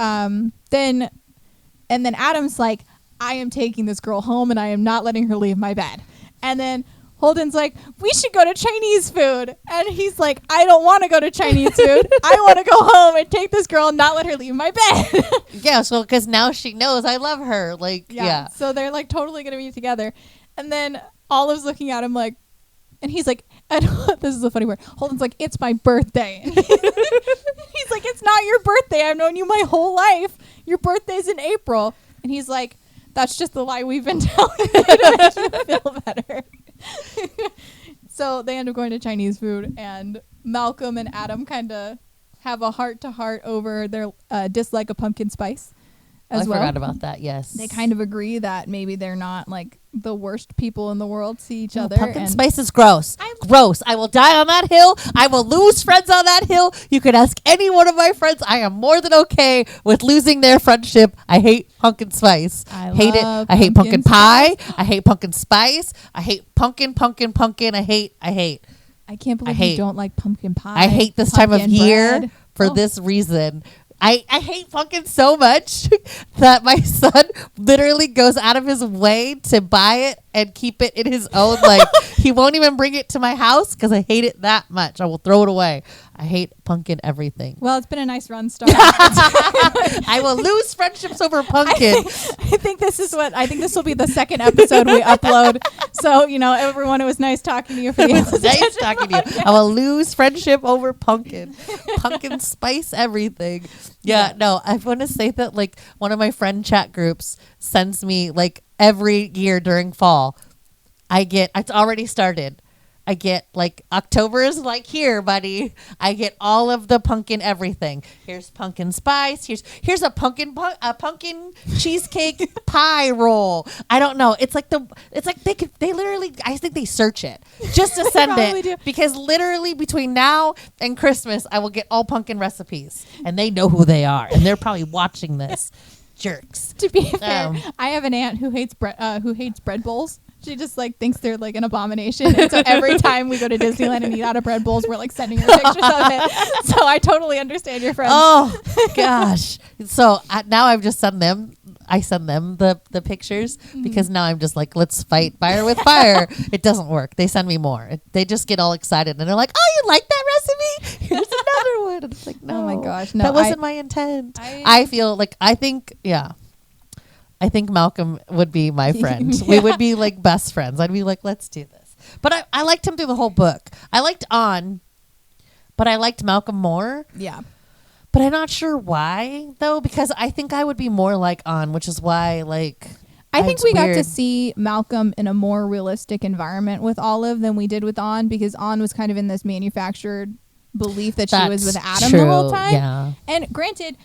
then Adam's like, I am taking this girl home and I am not letting her leave my bed. And then Holden's like, we should go to Chinese food. And he's like, I don't want to go to Chinese food. I want to go home and take this girl and not let her leave my bed. Yeah, so because now she knows I love her. Like, yeah. So they're like totally going to be together. And then Olive's looking at him like, and he's like, this is a funny word. Holden's like, it's my birthday. He's like, it's not your birthday. I've known you my whole life. Your birthday's in April. And he's like, that's just the lie we've been telling you to make you feel better. So they end up going to Chinese food, and Malcolm and Adam kind of have a heart-to-heart over their dislike of pumpkin spice as well. I forgot about that, yes. They kind of agree that maybe they're not like the worst people in the world, see each other. Pumpkin spice is gross. Gross. I will die on that hill. I will lose friends on that hill. You could ask any one of my friends. I am more than okay with losing their friendship. I hate pumpkin spice. I hate it. I hate pumpkin pie. I hate pumpkin spice. I hate pumpkin. I hate. I can't believe you don't like pumpkin pie. I hate this time of year for this reason. I hate pumpkin so much that my son literally goes out of his way to buy it and keep it in his own. Like, he won't even bring it to my house because I hate it that much. I will throw it away. I hate pumpkin everything. Well, it's been a nice run start. I will lose friendships over pumpkin. I think this will be the second episode we upload. So, everyone, it was nice talking to you. Nice talking to you. I will lose friendship over pumpkin. Pumpkin spice everything. Yeah, no, I want to say that, like, one of my friend chat groups sends me, like, every year during fall, it's already started. I get, like, October is like here, buddy. I get all of the pumpkin everything. Here's pumpkin spice. Here's a pumpkin cheesecake pie roll. I don't know. It's like they literally, I think they search it just to send it. Do. Because literally between now and Christmas, I will get all pumpkin recipes, and they know who they are, and they're probably watching this. Jerks. To be fair, I have an aunt who hates bread bowls. She just like thinks they're like an abomination, and so every time we go to Disneyland and eat out of bread bowls, we're like sending her pictures of it. So I totally understand your friends. Oh gosh! So now I've just send them. I send them the pictures because now I'm just like, let's fight fire with fire. It doesn't work. They send me more. They just get all excited and they're like, oh, you like that recipe? Here's another one. And it's like, no, oh my gosh, no, that wasn't my intent. I feel like I think Malcolm would be my friend. Yeah. We would be like best friends. I'd be like, let's do this. But I liked him through the whole book. I liked On, but I liked Malcolm more. Yeah. But I'm not sure why, though, because I think I would be more like On, which is why, like... I think we got to see Malcolm in a more realistic environment with Olive than we did with On, because On was kind of in this manufactured belief that she was with Adam true. the whole time. Yeah. And granted,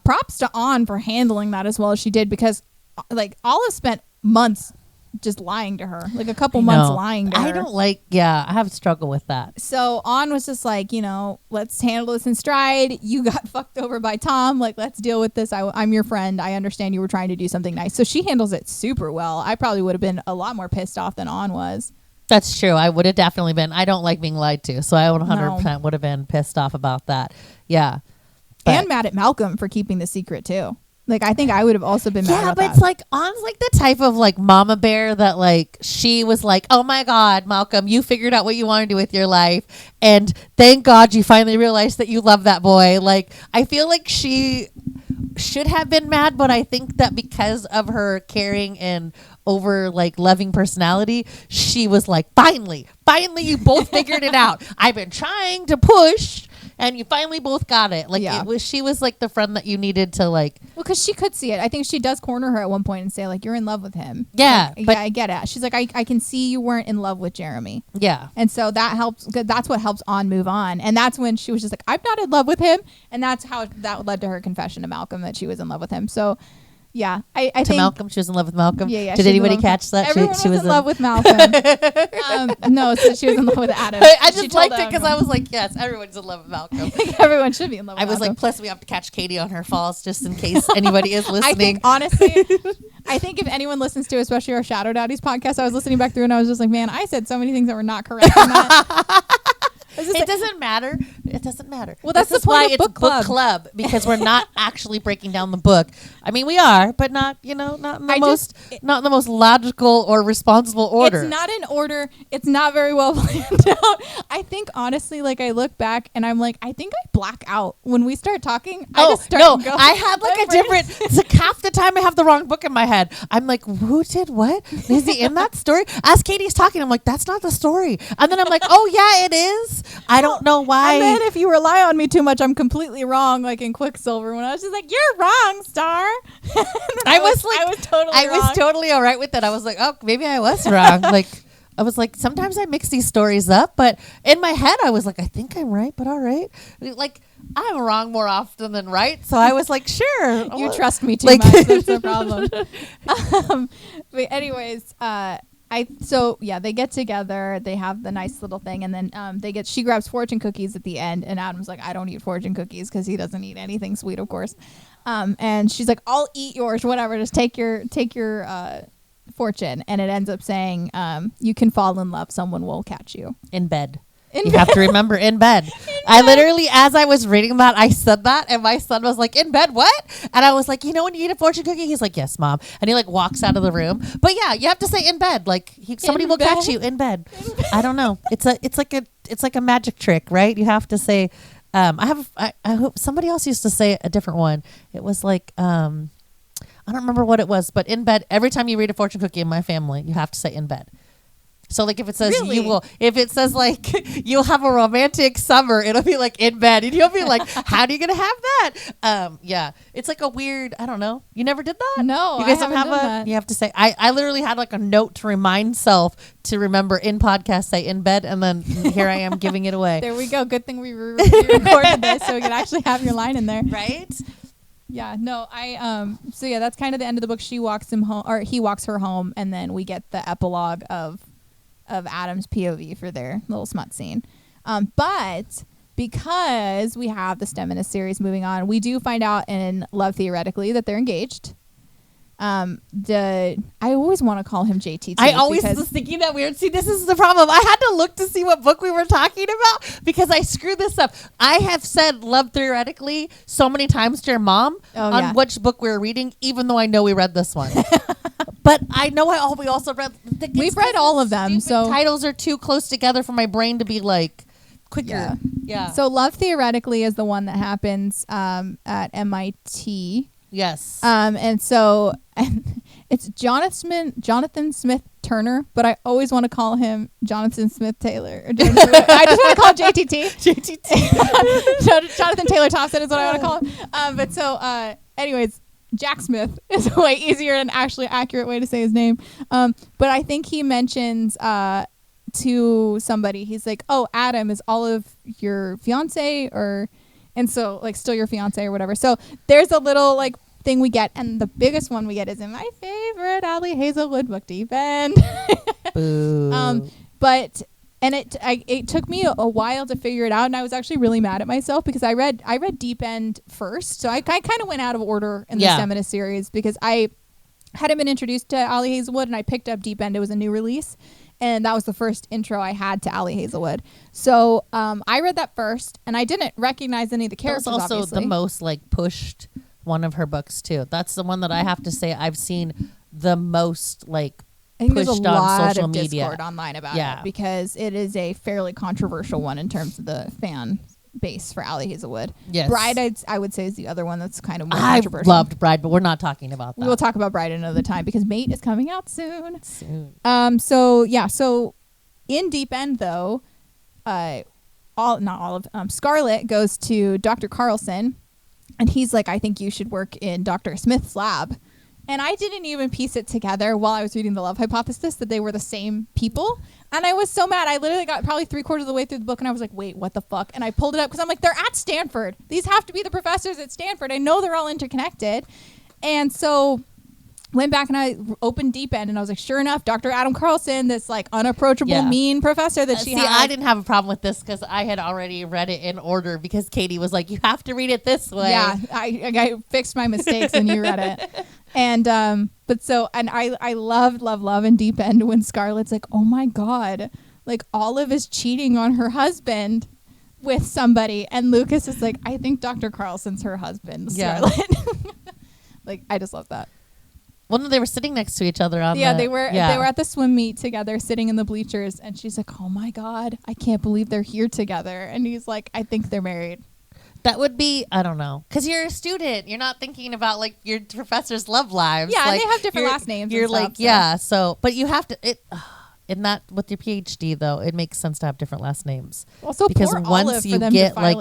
props to On for handling that as well as she did, because like Olive spent months just lying to her, like a couple months lying to her. I don't like, I have a struggle with that. So On was just like, let's handle this in stride. You got fucked over by Tom. Like, let's deal with this. I'm your friend. I understand you were trying to do something nice. So she handles it super well. I probably would have been a lot more pissed off than On was. That's true. I would have definitely been. I don't like being lied to. So I 100% would have been pissed off about that. Yeah. And mad at Malcolm for keeping the secret too. Like, I think I would have also been mad about that. It's like On's like the type of like mama bear that like she was like, oh my God, Malcolm, you figured out what you want to do with your life. And thank God you finally realized that you love that boy. Like, I feel like she should have been mad, but I think that because of her caring and over like loving personality, she was like, finally you both figured it out. I've been trying to push and you finally both got it. Like, she was like the friend that you needed to like. Well, because she could see it. I think she does corner her at one point and say like, you're in love with him. Yeah. Like, I get it. She's like, I can see you weren't in love with Jeremy. Yeah. And so that helps. That's what helps On move on. And that's when she was just like, I'm not in love with him. And that's how that led to her confession to Malcolm that she was in love with him. So yeah, I think Malcolm. She was in love with Malcolm. Yeah. Did anybody catch that? Everyone she was in love with Malcolm. No, so she was in love with Adam. I just liked it because I was like, yes, everyone's in love with Malcolm. Everyone should be in love with Malcolm. I was like, plus we have to catch Katie on her falls just in case anybody is listening. I think, honestly, if anyone listens to especially our Shadow Daddies podcast, I was listening back through and I was just like, man, I said so many things that were not correct. It doesn't matter. It doesn't matter. Well, that's the point of book club because we're not actually breaking down the book. I mean, we are, but not in the most logical or responsible order. It's not in order. It's not very well planned out. I think honestly, like I look back and I'm like, I think I black out when we start talking. I had like a different. It's like half the time I have the wrong book in my head. I'm like, who did what? Is he in that story? As Katie's talking, I'm like, that's not the story. And then I'm like, oh yeah, it is. I don't know why. And then if you rely on me too much, I'm completely wrong. Like in Quicksilver, when I was just like, "You're wrong, Star." I was totally all right with that. I was like, "Oh, maybe I was wrong." Like, I was like, sometimes I mix these stories up, but in my head, I was like, "I think I'm right, but all right." Like, I'm wrong more often than right, so I was like, "Sure." You trust me too much. That's the problem. But anyways, they get together, they have the nice little thing, and then she grabs fortune cookies at the end, and Adam's like, I don't eat fortune cookies because he doesn't eat anything sweet, of course. And she's like, I'll eat yours, whatever, just take your fortune. And it ends up saying, you can fall in love, someone will catch you in bed. You have to remember in bed. I literally, as I was reading that, I said that, and my son was like, in bed, what? And I was like, when you eat a fortune cookie? He's like, yes, Mom. And he like walks out of the room. But yeah, you have to say in bed. Like somebody will catch you in bed. I don't know. It's like a magic trick, right? You have to say, I hope somebody else used to say a different one. It was like, I don't remember what it was, but in bed, every time you read a fortune cookie in my family, you have to say in bed. So like if it says if it says like you'll have a romantic summer, it'll be like in bed, and you'll be like, how are you gonna have that? Yeah, it's like a weird. I don't know. You never did that? No, you guys don't have that. You have to say. I literally had like a note to remind self to remember in podcast say in bed, and then here I am giving it away. There we go. Good thing we recorded this so we could actually have your line in there, right? Yeah, no, so yeah, that's kind of the end of the book. She walks him home, or he walks her home, and then we get the epilogue of Adam's POV for their little smut scene. But because we have the STEMinist series moving on, we do find out in Love Theoretically that they're engaged. I always want to call him JTT. I always was thinking that weird. See, this is the problem. I had to look to see what book we were talking about because I screwed this up. I have said Love Theoretically so many times to your mom which book we were reading, even though I know we read this one. But I know we also read. We've read all of them. So titles are too close together for my brain to be like quicker. Yeah. So Love Theoretically is the one that happens at MIT. Yes. And so it's Jonathan Smith Turner, but I always want to call him Jonathan Smith Taylor. I just want to call him JTT. JTT. Jonathan Taylor Thompson is what I want to call him. But so, anyways, Jack Smith is a way easier and actually accurate way to say his name. But I think he mentions to somebody. He's like, oh, Adam, is Olive your fiance or, and so like still your fiance or whatever. So there's a little like thing we get, and the biggest one we get is in my favorite Ali Hazelwood book, Deep End. Boo. But and it took me a while to figure it out, and I was actually really mad at myself because I read Deep End first, so I kind of went out of order in the STEMinist series because I hadn't been introduced to Ali Hazelwood, and I picked up Deep End. It was a new release, and that was the first intro I had to Ali Hazelwood. So I read that first, and I didn't recognize any of the characters. That was also obviously the most like pushed one of her books too. That's the one that I have to say I've seen the most like I think pushed there's a on lot social of media. Discord online about it because it is a fairly controversial one in terms of the fan base for Ali Hazelwood. Yes. Bride, I would say, is the other one that's kind of more I controversial. loved Bride, but we're not talking about that. We'll talk about Bride another time because Mate is coming out soon. So in Deep End though, Scarlett goes to Dr. Carlson, and he's like, I think you should work in Dr. Smith's lab. And I didn't even piece it together while I was reading The Love Hypothesis that they were the same people. And I was so mad. I literally got probably 3/4 of the way through the book, and I was like, wait, what the fuck? And I pulled it up because I'm like, they're at Stanford. These have to be the professors at Stanford. I know they're all interconnected. And so went back and I opened Deep End, and I was like, sure enough, Dr. Adam Carlson, this like unapproachable, mean professor that she had. I didn't have a problem with this because I had already read it in order because Katie was like, you have to read it this way. Yeah, I fixed my mistakes and you read it. And I love in Deep End when Scarlett's like, oh my God, like Olive is cheating on her husband with somebody, and Lucas is like, I think Dr. Carlson's her husband, Scarlett. Like, I just love that. Well, no, they were sitting next to each other on they were at the swim meet together, sitting in the bleachers, and she's like, oh my God, I can't believe they're here together. And he's like, I think they're married. That would be, I don't know, because you're a student. You're not thinking about like your professor's love lives. Yeah, like, and they have different last names. You're and like, stuff, so, but you have to, in that with your PhD though, it makes sense to have different last names. Also, because poor once Olive you get like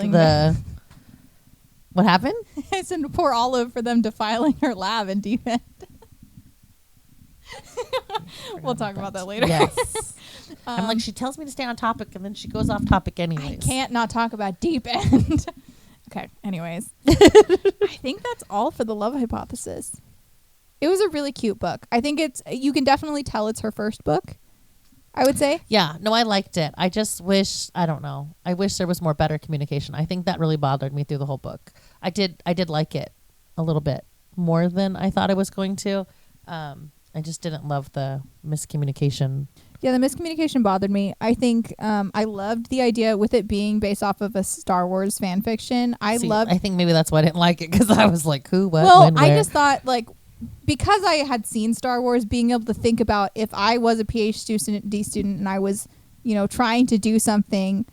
what happened? I said poor Olive for them defiling her lab in Deep End. We'll talk about that later. Yes. I'm like, she tells me to stay on topic, and then she goes off topic anyways. I can't not talk about Deep End. Okay, anyways. I think that's all for The Love Hypothesis. It was a really cute book. I think you can definitely tell it's her first book, I would say. Yeah, no, I liked it. I just wish, I don't know, I wish there was more better communication. I think that really bothered me through the whole book. I did like it a little bit more than I thought I was going to. I just didn't love the miscommunication. Yeah, the miscommunication bothered me. I think I loved the idea with it being based off of a Star Wars fan fiction. I think maybe that's why I didn't like it, because I was like, who, what, well, when, where? I just thought, like, because I had seen Star Wars, being able to think about if I was a PhD student and I was, trying to do something,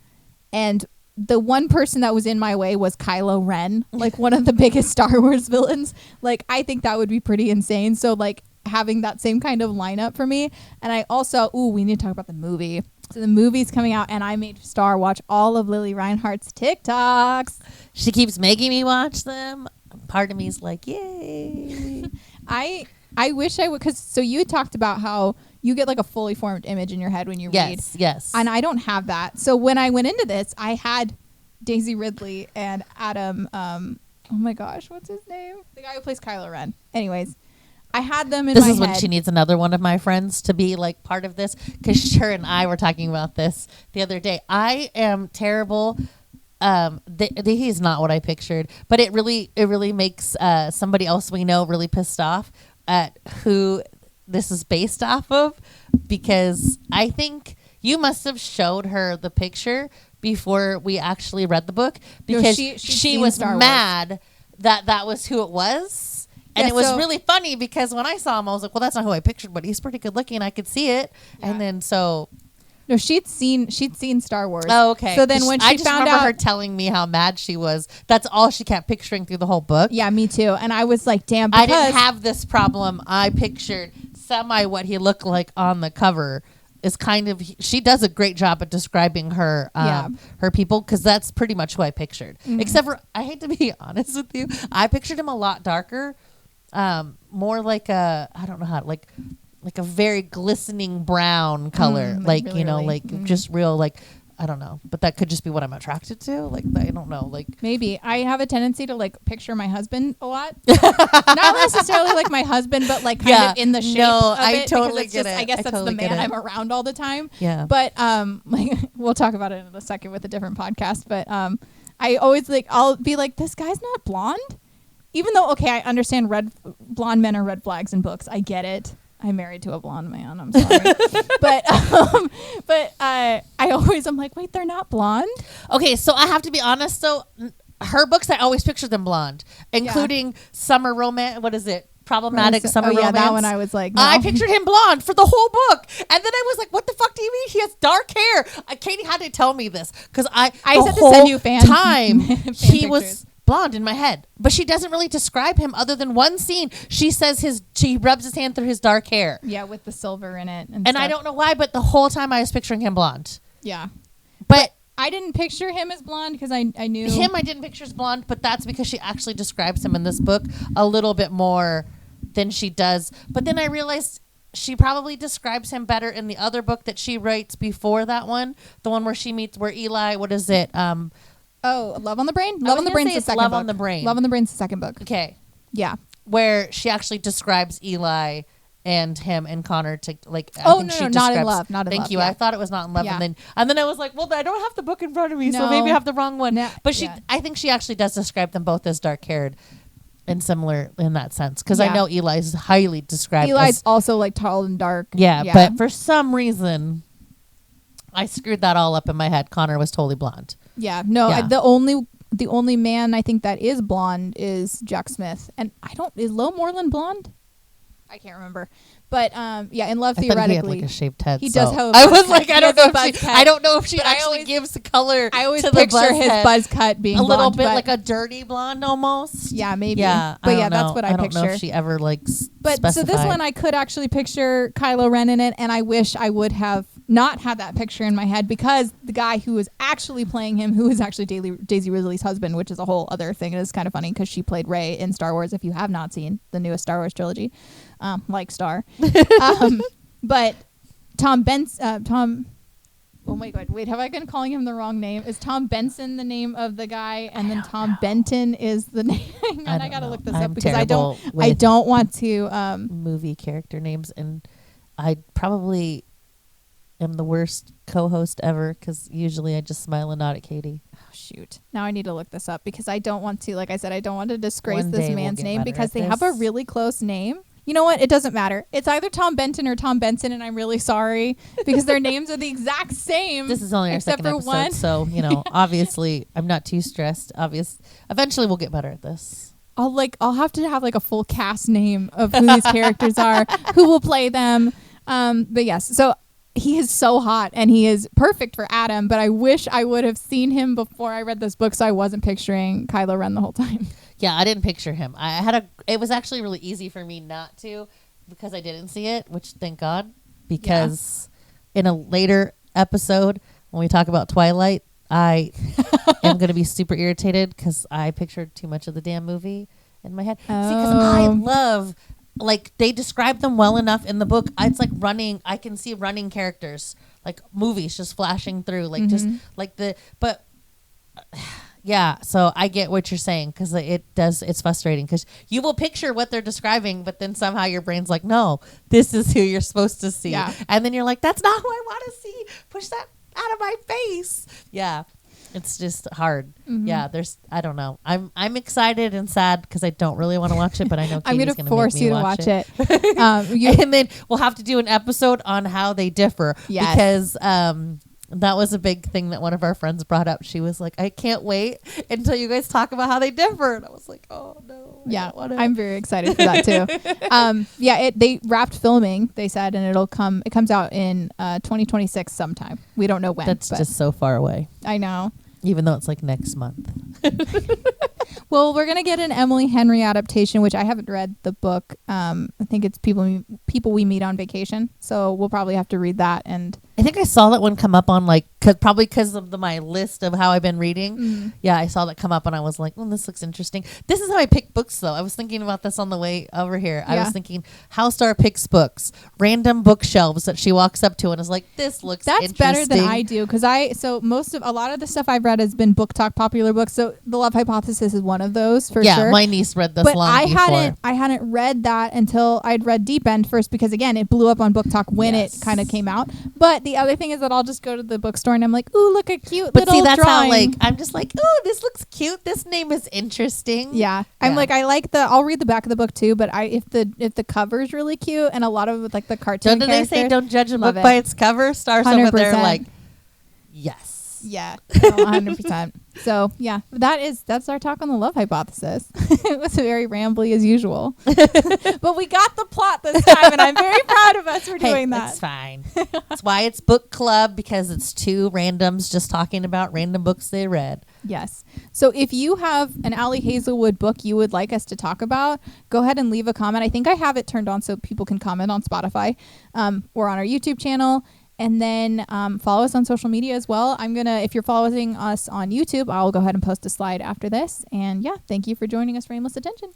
and the one person that was in my way was Kylo Ren, like one of the biggest Star Wars villains. Like, I think that would be pretty insane. So, like, having that same kind of lineup for me. And I also, we need to talk about the movie. So the movie's coming out, and I made Star watch all of Lily Reinhardt's TikToks. She keeps making me watch them. Part of me is like, yay. I wish I would, because so you talked about how you get like a fully formed image in your head when you read. Yes. And I don't have that. So when I went into this, I had Daisy Ridley and Adam, oh my gosh, what's his name? The guy who plays Kylo Ren. Anyways, I had them in my head. This is when she needs another one of my friends to be like part of this, because her and I were talking about this the other day. I am terrible. He's not what I pictured, but it really makes somebody else we know really pissed off at who this is based off of, because I think you must have showed her the picture before we actually read the book, because she was mad that was who it was. And it was really funny, because when I saw him, I was like, well, that's not who I pictured, but he's pretty good looking. I could see it. Yeah. And then no, she'd seen Star Wars. Oh, okay. So then when she found out, her telling me how mad she was. That's all she kept picturing through the whole book. Yeah, me too. And I was like, damn. I didn't have this problem. I pictured semi what he looked like on the cover. Is kind of, she does a great job at describing her her people, because that's pretty much who I pictured. Mm-hmm. Except for, I hate to be honest with you, I pictured him a lot darker, more like I don't know how to, like a very glistening brown color, like really, you know, really. like just real, like I don't know, but that could just be what I'm attracted to. Like I don't know, like maybe I have a tendency to like picture my husband a lot, not necessarily like my husband, but like kind of in the shape of I it. totally It's get just, it. I guess I that's totally the get man it. I'm around all the time. Yeah. But like we'll talk about it in a second with a different podcast. But I always like I'll be like, this guy's not blonde, even though okay, I understand blonde men are red flags in books. I get it. I'm married to a blonde man. I'm sorry, but I always I'm like, wait, they're not blonde. Okay, so I have to be honest. So her books, I always picture them blonde, including summer romance. What is it? Problematic summer romance. That one I was like, no. I pictured him blonde for the whole book, and then I was like, "What the fuck do you mean? He has dark hair." Katie had to tell me this because I had to send you fan he was pictures. blonde in my head, but she doesn't really describe him other than one scene. She says she rubs his hand through his dark hair. Yeah, with the silver in it, and stuff. I don't know why, but the whole time I was picturing him blonde. Yeah, but I didn't picture him as blonde because I knew him. I didn't picture as blonde, but that's because she actually describes him in this book a little bit more than she does. But then I realized she probably describes him better in the other book that she writes before that one, the one where she meets where Eli. What is it? Oh, Love on the Brain? Love on the Brain's the second book. Love on the Brain. Love on the Brain's the second book. Okay. Yeah. Where she actually describes Eli and him and Connor to like. Not in love. Not in love. Thank you. Yeah. I thought it was not in love, Yeah. and then I was like, well, I don't have the book in front of me, so No. maybe I have the wrong one. No. But Yeah. I think she actually does describe them both as dark haired, and similar in that sense, because I Yeah. know Eli's highly described. Eli's as, also like tall and dark. yeah, but for some reason, I screwed that all up in my head. Connor was totally blonde. Yeah. No. Yeah. The only man I think that is blonde is Jack Smith, and is Lo Moreland blonde? I can't remember, but yeah, in Love I theoretically, thought he had like a shaved head. he so does have. A I buzz was cut. like, He I has don't a know buzz if she. cut. I don't know if she But I actually always- gives the color. I always to the picture buzz his head. buzz cut being a little blonde, bit but like a dirty blonde almost. yeah, maybe. Yeah, but I yeah, don't that's know. what I picture. don't know if she ever like. But so this specified. one I could actually picture Kylo Ren in it, and I wish I would have not had that picture in my head because the guy who was actually playing him, who is actually Daisy Ridley's husband, which is a whole other thing. It is kind of funny because she played Rey in Star Wars. If you have not seen the newest Star Wars trilogy, like Star, but Tom. Oh my God! Wait, have I been calling him the wrong name? Is Tom Benson the name of the guy, and then Tom Benton is the name? And I gotta look this up because I don't want to movie character names, and I probably am the worst co-host ever because usually I just smile and nod at Katie. Oh, shoot! Now I need to look this up because I don't want to. Like I said, I don't want to disgrace One this day man's we'll get name better because at they have a this. really close name. You know what? It doesn't matter. It's either Tom Benton or Tom Benson, and I'm really sorry because their names are the exact same. This is only our except second for episode, one. so obviously I'm not too stressed. Eventually we'll get better at this. I'll have to have like a full cast name of who these characters are, who will play them. But yes, so he is so hot and he is perfect for Adam, but I wish I would have seen him before I read this book so I wasn't picturing Kylo Ren the whole time. Yeah, I didn't picture him. It was actually really easy for me not to because I didn't see it, which thank God, because in a later episode when we talk about Twilight, I am going to be super irritated because I pictured too much of the damn movie in my head. See, because I love, like, they describe them well enough in the book. It's like running. I can see running characters, like movies just flashing through, like just like yeah, so I get what you're saying because it's frustrating because you will picture what they're describing, but then somehow your brain's like, no, this is who you're supposed to see. Yeah. And then you're like, that's not who I want to see. Push that out of my face. Yeah. It's just hard. Yeah, I don't know. I'm excited and sad because I don't really want to watch it, but I know Katie's I'm going to force you to watch it. And then we'll have to do an episode on how they differ. Yes. Because that was a big thing that one of our friends brought up. She was like, I can't wait until you guys talk about how they differ. And I was like, oh, no. Yeah, I'm very excited for that, too. They wrapped filming, they said, and it comes out in 2026 sometime. We don't know when. That's just so far away. I know. Even though it's like next month. Well, we're going to get an Emily Henry adaptation, which I haven't read the book. I think it's People We Meet on Vacation. So we'll probably have to read that and I think I saw that one come up on like, probably because of my list of how I've been reading. Yeah, I saw that come up and I was like, oh, this looks interesting. This is how I pick books though. I was thinking about this on the way over here. I was thinking how Star picks books, random bookshelves that she walks up to and is like, this looks interesting. That's better than I do because a lot of the stuff I've read has been Book Talk popular books. So The Love Hypothesis is one of those for sure. Yeah, my niece read this but long before. I hadn't read that until I'd read Deep End first because again, it blew up on Book Talk when it kind of came out. But the other thing is that I'll just go to the bookstore and I'm like, ooh, look a cute little drawing. But see, that's how like I'm just like, ooh, this looks cute. This name is interesting. Yeah. I'm like, I'll read the back of the book too, but if the cover's really cute and a lot of like the cartoon characters. Don't they say don't judge a book by its cover? Stars over there like, yes. Yeah, 100%. So yeah, that's our talk on the love hypothesis. It was very rambly as usual, but we got the plot this time, and I'm very proud of us for doing that. That's fine. That's why it's book club, because it's two randoms just talking about random books they read. Yes. So if you have an Ali Hazelwood book you would like us to talk about, go ahead and leave a comment. I think I have it turned on so people can comment on Spotify or on our YouTube channel. And then follow us on social media as well. If you're following us on YouTube, I'll go ahead and post a slide after this. And yeah, thank you for joining us for Aimless Attention.